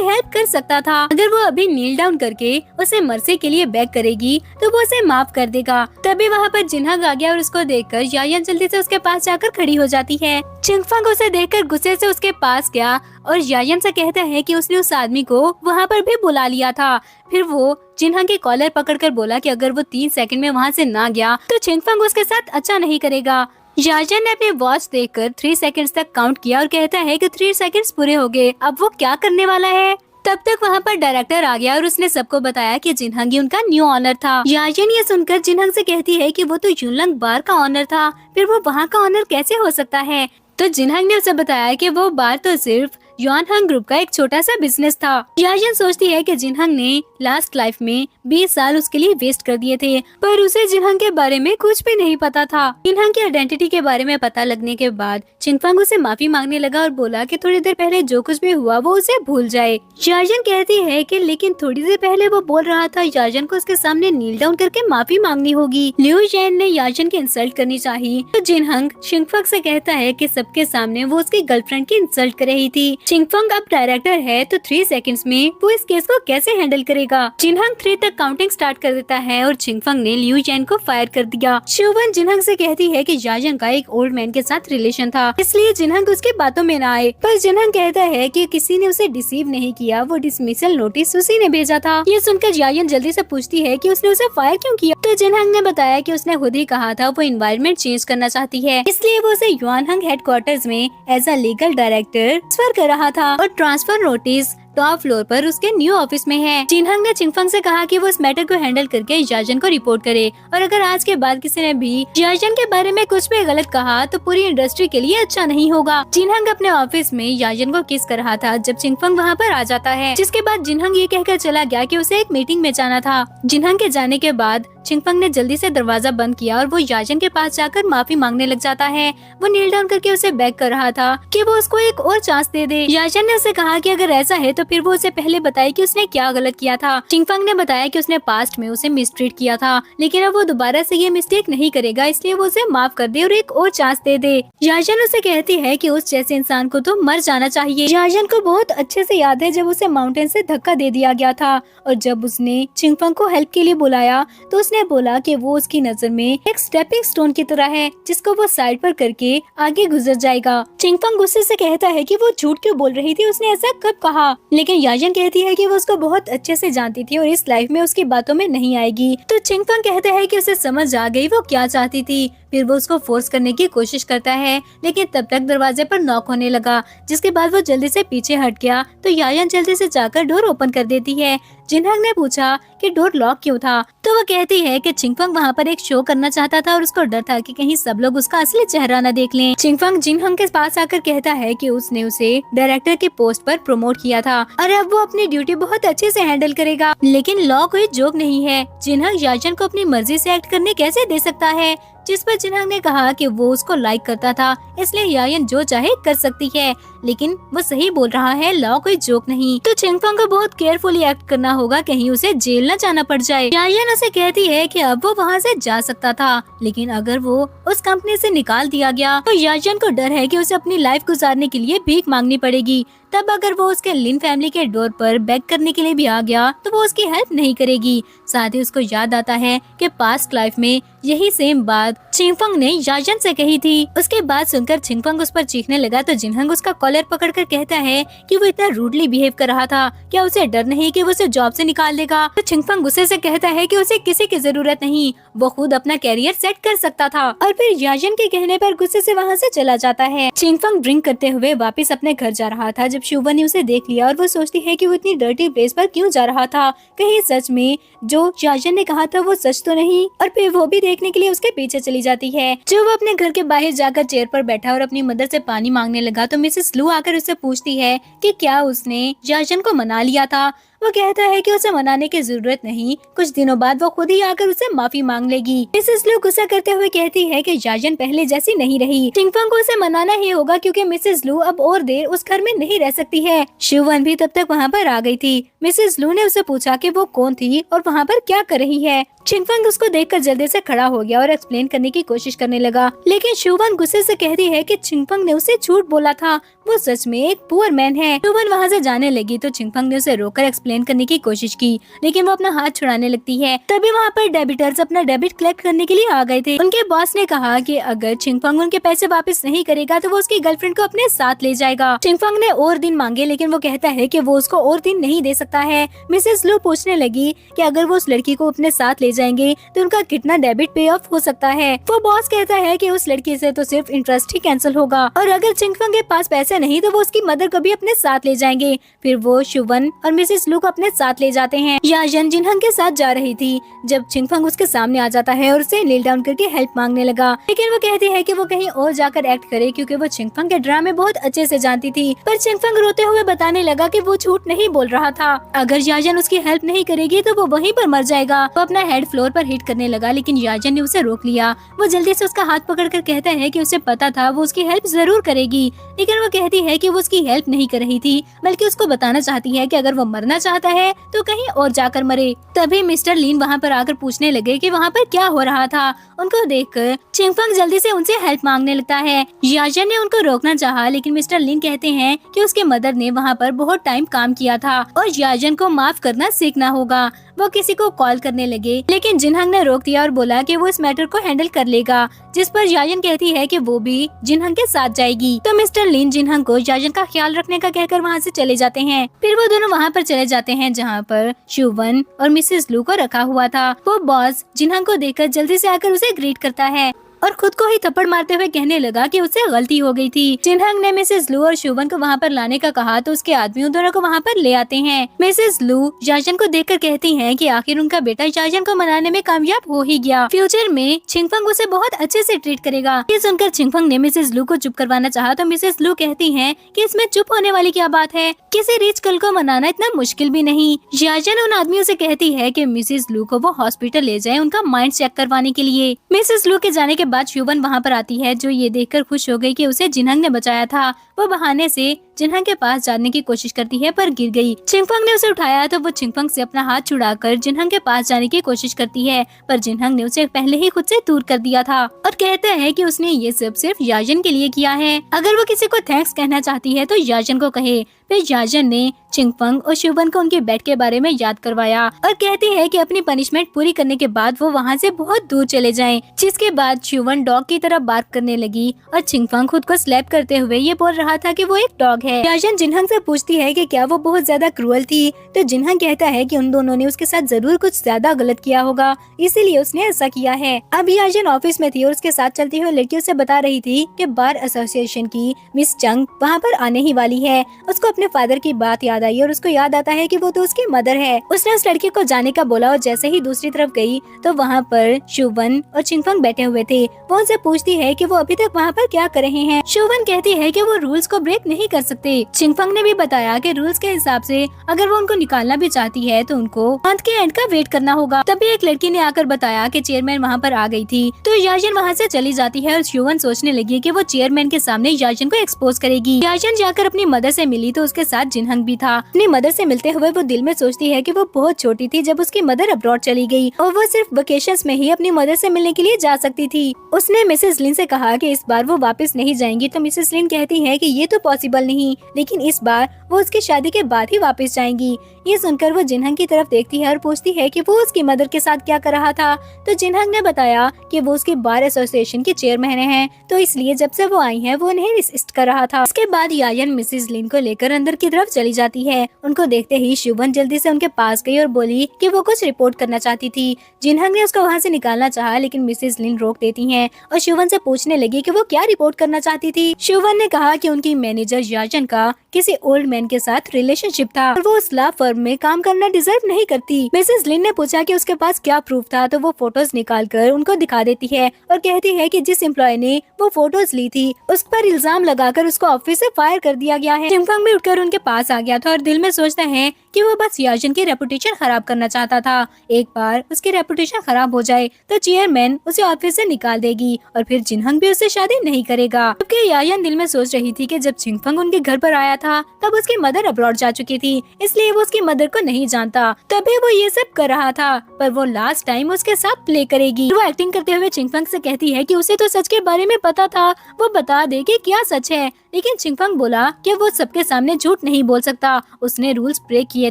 S1: हेल्प कर सकता था। अगर वो अभी नील डाउन करके उसे मर्सी के लिए बेग करेगी तो वो उसे माफ कर देगा। तभी वहाँ पर जिन्हंग आ गया और उसको देखकर याजन जल्दी से उसके पास जाकर खड़ी हो जाती है। चिंगफंग उसे देखकर गुस्से से उसके पास गया और याजन से कहता है कि उसने उस आदमी को वहाँ पर भी बुला लिया था। फिर वो जिन्हंग के कॉलर पकड़कर बोला कि अगर वो 3 सेकंड में वहाँ से ना गया तो चिंगफंग उसके साथ अच्छा नहीं करेगा। याजन ने अपने वॉच देखकर 3 सेकंड्स तक काउंट किया और कहता है कि 3 सेकंड्स पूरे हो गए, अब वो क्या करने वाला है। तब तक वहाँ पर डायरेक्टर आ गया और उसने सबको बताया कि जिन्हंग ही उनका न्यू ऑनर था। याजन ये सुनकर जिन्हंग से कहती है कि वो तो यूनलंग बार का ऑनर था, फिर वो वहाँ का ऑनर कैसे हो सकता है। तो जिन्हंग ने उसे बताया कि वो बार तो सिर्फ युआनहंग ग्रुप का एक छोटा सा बिजनेस था। याजन सोचती है कि जिन्हंग ने लास्ट लाइफ में 20 साल उसके लिए वेस्ट कर दिए थे, पर उसे जिन्हंग के बारे में कुछ भी नहीं पता था। जिन्हंग की आइडेंटिटी के बारे में पता लगने के बाद चिंगफंग उसे माफी मांगने लगा और बोला कि थोड़ी देर पहले जो कुछ भी हुआ वो उसे भूल जाए। याजन कहती है कि लेकिन थोड़ी देर पहले वो बोल रहा था याजन को उसके सामने नील डाउन करके माफी मांगनी होगी। लियो जैन ने याजन की इंसल्ट करनी चाहिए, तो जिन्हंग चिंगफंग से कहता है कि सबके सामने वो उसकी गर्लफ्रेंड की इंसल्ट कर रही थी। चिंगफंग अब डायरेक्टर है तो 3 सेकंड्स में वो इस केस को कैसे हैंडल करेगा। जिन्हंग 3 तक काउंटिंग स्टार्ट कर देता है और चिंगफंग ने लियो जैन को फायर कर दिया। शुवन जिन्हंग से कहती है कि याजन का एक ओल्ड मैन के साथ रिलेशन था, इसलिए जिन्हंग उसकी बातों में न आए, पर जिन्हंग कहता है कि किसी ने उसे डिसीव नहीं किया, वो डिसमिसल नोटिस उसी ने भेजा था। ये सुनकर याजन जल्दी से पूछती है कि उसने उसे फायर क्यों किया, तो जिन्हंग ने बताया कि उसने खुद ही कहा था वो एनवायरनमेंट चेंज करना चाहती है, इसलिए वो उसे युआनहंग हेडक्वार्टर्स में as a legal director transfer कर रहा था और ट्रांसफर नोटिस टॉप फ्लोर पर उसके न्यू ऑफिस में है। जिन्हंग ने चिंगफंग से कहा कि वो इस मैटर को हैंडल करके याजन को रिपोर्ट करे और अगर आज के बाद किसी ने भी याजन के बारे में कुछ भी गलत कहा तो पूरी इंडस्ट्री के लिए अच्छा नहीं होगा। जिन्हंग अपने ऑफिस में याजन को किस कर रहा था जब चिंगफंग वहाँ पर आ जाता है, जिसके बाद जिन्हंग ये कहकर चला गया कि उसे एक मीटिंग में जाना था। जिन्हंग के जाने के बाद चिंगफंग ने जल्दी से दरवाजा बंद किया और वो याजन के पास जाकर माफी मांगने लग जाता है। वो नील डाउन करके उसे बेग कर रहा था कि वो उसको एक और चांस दे दे। याजन ने उसे कहा कि अगर ऐसा है तो फिर वो उसे पहले बताए कि उसने क्या गलत किया था। चिंगफंग ने बताया कि उसने पास्ट में उसे मिसट्रीट किया था, लेकिन अब वो दोबारा से ये मिस्टेक नहीं करेगा, इसलिए वो उसे माफ कर दे और एक और चांस दे दे। याजन उसे कहती है कि उस जैसे इंसान को तो मर जाना चाहिए। याजन को बहुत अच्छे से याद है जब उसे माउंटेन से धक्का दे दिया गया था और जब उसने चिंगफंग को हेल्प के लिए बुलाया तो उसने बोला कि वो उसकी नजर में एक स्टेपिंग स्टोन की तरह है जिसको वो साइड पर करके आगे गुजर जाएगा। चिंगफंग गुस्से से कहता है कि वो झूठ क्यों बोल रही थी, उसने ऐसा कब कहा, लेकिन याजन कहती है कि वो उसको बहुत अच्छे से जानती थी और इस लाइफ में उसकी बातों में नहीं आएगी। तो चिंगफंग कहता है कि उसे समझ आ गई वो क्या चाहती थी। फिर वो उसको फोर्स करने की कोशिश करता है, लेकिन तब तक दरवाजे पर नॉक होने लगा, जिसके बाद वो जल्दी से पीछे हट गया तो याजन जल्दी से जाकर डोर ओपन कर देती है। जिन्हंग ने पूछा कि डोर लॉक क्यों था, तो वो कहती है कि चिंगफंग वहाँ पर एक शो करना चाहता था और उसको डर था कि कहीं सब लोग उसका असली चेहरा न देख लें। चिंगफंग जिन्हंग के पास आकर कहता है कि उसने उसे डायरेक्टर के पोस्ट पर प्रमोट किया था और अब वो अपनी ड्यूटी बहुत अच्छे से हैंडल करेगा, लेकिन लॉ कोई जोक नहीं है। जिन्हंग याजन को अपनी मर्जी से एक्ट करने कैसे दे सकता है, जिस पर जिन्हंग ने कहा कि वो उसको लाइक करता था, इसलिए याजन जो चाहे कर सकती है, लेकिन वो सही बोल रहा है, लॉ कोई जोक नहीं। तो चिंगफंग को बहुत केयरफुली एक्ट करना होगा, कहीं उसे जेल न जाना पड़ जाए। याजन उसे कहती है कि अब वो वहाँ से जा सकता था, लेकिन अगर वो उस कंपनी से निकाल दिया गया तो याजन को डर है कि उसे अपनी लाइफ गुजारने के लिए भीख मांगनी पड़ेगी। तब अगर वो उसके लिन फैमिली के डोर पर बेग करने के लिए भी आ गया तो वो उसकी हेल्प नहीं करेगी। साथ ही उसको याद आता है कि पास्ट लाइफ में यही सेम बात चिंगफंग ने याजन से कही थी। उसके बाद सुनकर चिंगफंग उस पर चीखने लगा तो जिनहंग उसका कॉलर पकड़कर कहता है कि वो इतना रूडली बिहेव कर रहा था, क्या उसे डर नहीं कि वो उसे जॉब से निकाल देगा। तो चिंगफंग गुस्से से कहता है कि उसे किसी की जरूरत नहीं, वो खुद अपना कैरियर सेट कर सकता था, और फिर याजन के कहने पर गुस्से से वहाँ से चला जाता है। चिंगफंग ड्रिंक करते हुए वापस अपने घर जा रहा था जब शुवन ने उसे देख लिया और वो सोचती है कि वो इतनी डर्टी प्लेस पर क्यों जा रहा था, कहीं सच में जो याजन ने कहा था वो सच तो नहीं। और फिर वो भी देखने के लिए उसके पीछे चली जाती है। जो वो अपने घर के बाहर जाकर चेयर पर बैठा और अपनी मदर से पानी मांगने लगा तो मिसेस लू आकर उससे पूछती है कि क्या उसने याजन को मना लिया था। वो कहता है कि उसे मनाने की जरूरत नहीं, कुछ दिनों बाद वो खुद ही आकर उसे माफी मांग लेगी। मिसेस लू गुस्सा करते हुए कहती है कि याजन पहले जैसी नहीं रही, चिंगफंग को उसे मनाना ही होगा क्योंकि मिसेस लू अब और देर उस घर में नहीं रह सकती है। शिवन भी तब तक वहाँ पर आ गई थी। मिसेस लू ने उसे पूछा कि वो कौन थी और वहाँ पर क्या कर रही है। चिंगफंग उसको देखकर जल्दी से खड़ा हो गया और एक्सप्लेन करने की कोशिश करने लगा, लेकिन शिवन गुस्से से कहती है कि चिंगफंग ने उसे झूठ बोला था, वो सच में एक पुअर मैन है। शिवन वहाँ से जाने लगी तो चिंगफंग ने उसे रोककर एक्सप्लेन करने की कोशिश की, लेकिन वो अपना हाथ छुड़ाने लगती है। तभी वहाँ पर डेबिटर्स अपना डेबिट कलेक्ट करने के लिए आ गए थे। उनके बॉस ने कहा कि अगर चिंगफंग उनके पैसे वापस नहीं करेगा तो वो उसकी गर्लफ्रेंड को अपने साथ ले जाएगा। चिंगफंग ने और दिन मांगे, लेकिन वो कहता है कि वो उसको और दिन नहीं दे सकता है। मिसेस लू पूछने लगी कि अगर वो उस लड़की को अपने साथ ले जाएंगे तो उनका कितना डेबिट पे ऑफ हो सकता है। वो बॉस कहता है कि उस लड़की से तो सिर्फ इंटरेस्ट ही कैंसिल होगा, और अगर चिंगफंग के पास पैसे नहीं तो वो उसकी मदर को भी अपने साथ ले जाएंगे। फिर वो शुवन और मिसेस लू को अपने साथ ले जाते हैं। याजन जिनहंग के साथ जा रही थी जब चिंगफंग उसके सामने आ जाता है और उसे नील डाउन करके हेल्प मांगने लगा, लेकिन वो कहती है कि वो कहीं और जाकर एक्ट करे क्योंकि वो चिंगफंग के ड्रामे बहुत अच्छे से जानती थी। पर चिंगफंग रोते हुए बताने लगा कि वो झूठ नहीं बोल रहा था, अगर याजन उसकी हेल्प नहीं करेगी तो वो वहीं पर मर जाएगा। वो अपना हेड फ्लोर पर हिट करने लगा, लेकिन याजन ने उसे रोक लिया। वो जल्दी से उसका हाथ पकड़कर कहता है कि उसे पता था वो उसकी हेल्प जरूर करेगी, लेकिन वो कहती है कि वो उसकी हेल्प नहीं कर रही थी, बल्कि उसको बताना चाहती है कि अगर वो मरना चाहता है तो कहीं और जाकर मरे। तभी मिस्टर लीन वहाँ पर आकर पूछने लगे कि वहाँ पर क्या हो रहा था। उनको देखकर चिंगफंग जल्दी से उनसे हेल्प मांगने लगता है। याजन ने उनको रोकना चाहा, लेकिन मिस्टर लीन कहते हैं कि उसके मदर ने वहाँ पर बहुत टाइम काम किया था और याजन को माफ करना सीखना होगा। वो किसी को कॉल करने लगे, लेकिन जिनहंग ने रोक दिया और बोला कि वो इस मैटर को हैंडल कर लेगा, जिस पर याजन कहती है कि वो भी जिनहंग के साथ जाएगी। तो मिस्टर लिन जिनहंग को याजन का ख्याल रखने का कहकर वहाँ से चले जाते हैं। फिर वो दोनों वहाँ पर चले जाते हैं जहाँ पर शुवन और मिसेस लू को रखा हुआ था। वो बॉस जिनहंग को देखकर जल्दी से आकर उसे ग्रीट करता है और खुद को ही थप्पड़ मारते हुए कहने लगा कि उससे गलती हो गई थी। जिनहंग ने मिसेस लू और शुवन को वहाँ पर लाने का कहा तो उसके आदमी उन दोनों को वहाँ पर ले आते हैं। मिसेस लू याजन को देखकर कहती हैं कि आखिर उनका बेटा याजन को मनाने में कामयाब हो ही गया। फ्यूचर में चिंगफंग उसे बहुत अच्छे से ट्रीट करेगा। ये सुनकर चिंगफंग ने मिसेस लू को चुप करवाना चाहा तो मिसेस लू कहती है कि इसमें चुप होने वाली क्या बात है, किसी रिच गर्ल को मनाना इतना मुश्किल भी नहीं। याजन उन आदमियों से कहती है कि मिसेस लू को वो हॉस्पिटल ले जाए उनका माइंड चेक करवाने के लिए। मिसेस लू के जाने के बाद शुवन वहाँ पर आती है, जो ये देखकर खुश हो गई कि उसे जिनहंग ने बचाया था। वो बहाने से जिनहंग के पास जाने की कोशिश करती है पर गिर गई। चिंगफंग ने उसे उठाया तो वो चिंगफंग से अपना हाथ छुड़ाकर जिनहंग के पास जाने की कोशिश करती है, पर जिनहंग ने उसे पहले ही खुद से दूर कर दिया था और कहता है कि उसने ये सब सिर्फ याजन के लिए किया है। अगर वो किसी को थैंक्स कहना चाहती है तो याजन को कहे। फिर याजन ने चिंगफंग और शुवन को उनके बेड के बारे में याद करवाया और कहती है कि अपनी पनिशमेंट पूरी करने के बाद वो वहाँ से बहुत दूर चले जाएं। जिसके बाद शुवन डॉग की तरह बार्क करने लगी और चिंगफंग खुद को स्लैप करते हुए ये बोल रहा था कि वो एक डॉग है। याजन जिनहंग से पूछती है कि क्या वो बहुत ज्यादा क्रूअल थी, तो जिनहंग कहता है कि उन दोनों ने उसके साथ जरूर कुछ ज्यादा गलत किया होगा, इसीलिए उसने ऐसा किया है। अब याजन ऑफिस में थी और उसके साथ चलती हुई लड़कियों से बता रही थी कि बार एसोसिएशन की मिस चंग वहाँ पर आने ही वाली है। उसको अपने फादर की बात याद आई और उसको याद आता है कि वो तो उसकी मदर है। उसने उस लड़की को जाने का बोला और जैसे ही दूसरी तरफ गई तो वहाँ पर शुवन और चिंगफंग बैठे हुए थे। वो उनसे पूछती है कि वो अभी तक वहाँ पर क्या कर रहे हैं। शुवन कहती है कि वो रूल्स को ब्रेक नहीं कर सकते। चिंगफंग ने भी बताया कि रूल्स के हिसाब से अगर वो उनको निकालना भी चाहती है तो उनको मंथ के एंड का वेट करना होगा। तभी एक लड़की ने आकर बताया कि चेयरमैन वहाँ पर आ गई थी, तो याजन वहाँ से चली जाती है और शुवन सोचने लगी कि वो चेयरमैन के सामने याजन को एक्सपोज करेगी। याजन जाकर अपनी मदर से मिली तो उसके साथ जिनहंग भी था। अपनी मदर से मिलते हुए वो दिल में सोचती है कि वो बहुत छोटी थी जब उसकी मदर अब्रॉड चली गई और वो सिर्फ वेकेशंस में ही अपनी मदर से मिलने के लिए जा सकती थी। उसने मिसेस लिन से कहा कि इस बार वो वापस नहीं जाएंगी, तो मिसेस लिन कहती है कि ये तो पॉसिबल नहीं नहीं, लेकिन इस बार वो उसकी शादी के बाद ही वापस जाएंगी। ये सुनकर वो जिनहंग की तरफ देखती है और पूछती है कि वो उसकी मदर के साथ क्या कर रहा था। तो जिनहंग ने बताया कि वो उसके बार एसोसिएशन के चेयरमैन हैं, तो इसलिए जब से वो आई हैं वो उन्हें असिस्ट कर रहा था। इसके बाद यायन मिसेस लिन को लेकर अंदर की तरफ चली जाती है। उनको देखते ही शुवन जल्दी से उनके पास गई और बोली कि वो कुछ रिपोर्ट करना चाहती थी। जिनहंग ने उसको वहाँ से निकालना चाहा, लेकिन मिसेस लिन रोक देती हैं और शुवन से पूछने लगी कि वो क्या रिपोर्ट करना चाहती थी। शुवन ने कहा कि उनकी मैनेजर याजन का किसी ओल्ड मैन के साथ रिलेशनशिप था और वो उस लॉ फर्म में काम करना डिजर्व नहीं करती। मिसेस लिन ने पूछा कि उसके पास क्या प्रूफ था, तो वो फोटोज निकालकर उनको दिखा देती है और कहती है कि जिस एम्प्लॉय ने वो फोटोज ली थी उस पर इल्जाम लगाकर उसको ऑफिस से फायर कर दिया गया है। चिंगफंग भी उठकर उनके पास आ गया था और दिल में सोचता है कि वो बस याजन की रेपुटेशन खराब करना चाहता था। एक बार उसकी रेपुटेशन खराब हो जाए तो चेयरमैन उसे ऑफिस से निकाल देगी और फिर जिनहंग भी उससे शादी नहीं करेगा। जबकि यायन दिल में सोच रही थी कि जब चिंगफंग उनके घर पर आया था तब उसकी मदर अब्रॉड जा चुकी थी, इसलिए वो उसकी मदर को नहीं जानता, तभी वो ये सब कर रहा था। पर वो लास्ट टाइम उसके साथ प्ले करेगी। वो एक्टिंग करते हुए चिंगफंग से कहती है कि उसे तो सच के बारे में पता था, वो बता दे कि क्या सच है। लेकिन चिंगफंग बोला कि वो सबके सामने झूठ नहीं बोल सकता, उसने रूल्स ब्रेक किए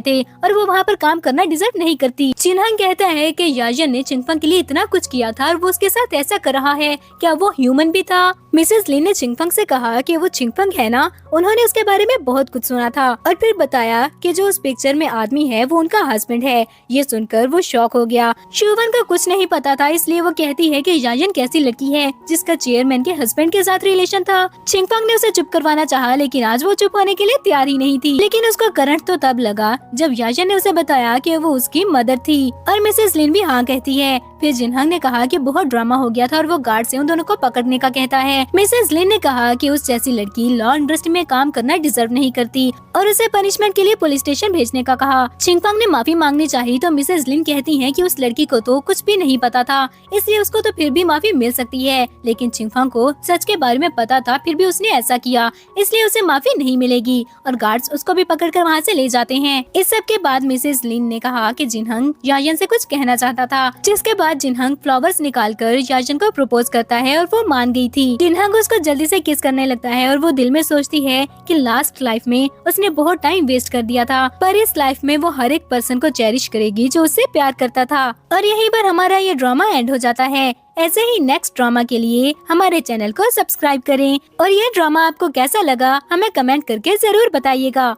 S1: थे और वो वहाँ पर काम करना डिजर्व नहीं करती। चिन्हंग कहता है कि याजन ने चिंगफंग के लिए इतना कुछ किया था और वो उसके साथ ऐसा कर रहा है, क्या वो ह्यूमन भी था? मिसेस लिन ने चिंगफंग से कहा कि वो चिंगफंग है ना, उन्होंने उसके बारे में बहुत कुछ सुना था और फिर बताया कि जो उस पिक्चर में आदमी है वो उनका हस्बैंड है। ये सुनकर वो शॉक हो गया। शुवन को कुछ नहीं पता था, इसलिए वो कहती है कि याजन कैसी लड़की है जिसका चेयरमैन के हस्बैंड के साथ रिलेशन था। चिंगफंग ने उसे चुप करवाना चाहा, लेकिन आज वो चुप होने के लिए तैयार ही नहीं थी। लेकिन उसको करंट तो तब लगा जब याजन ने उसे बताया कि वो उसकी मदर थी और मिसेस लिन भी हाँ कहती है। फिर जिनहंग ने कहा कि बहुत ड्रामा हो गया था और वो गार्ड से उन दोनों को पकड़ने का कहता है। मिसेस लिन ने कहा कि उस जैसी लड़की लॉ इंडस्ट्री में काम करना डिजर्व नहीं करती और उसे पनिशमेंट के लिए पुलिस स्टेशन भेजने का कहा। चिंगफंग ने माफी मांगनी चाहिए तो मिसेस लिन कहती हैं कि उस लड़की को तो कुछ भी नहीं पता था, इसलिए उसको तो फिर भी माफी मिल सकती है। लेकिन चिंगफंग को सच के बारे में पता था, फिर भी उसने ऐसा किया, इसलिए उसे माफी नहीं मिलेगी और गार्ड्स उसको भी पकड़कर वहाँ से ले जाते हैं। इस सब के बाद मिसेस लिन ने कहा कि जिनहंग याजन से कुछ कहना चाहता था, जिसके बाद जिनहंग फ्लावर्स निकालकर याजन को प्रपोज करता है और वो मान गई थी। जिनहंग उसको जल्दी से किस करने लगता है और वो दिल में सोचती है कि लास्ट लाइफ में उसने बहुत टाइम वेस्ट कर दिया था, पर इस लाइफ में वो हर एक पर्सन को चेरिश करेगी जो उससे प्यार करता था। और यहीं पर हमारा ये ड्रामा एंड हो जाता है। ऐसे ही नेक्स्ट ड्रामा के लिए हमारे चैनल को सब्सक्राइब करें और ये ड्रामा आपको कैसा लगा हमें कमेंट करके जरूर बताइएगा।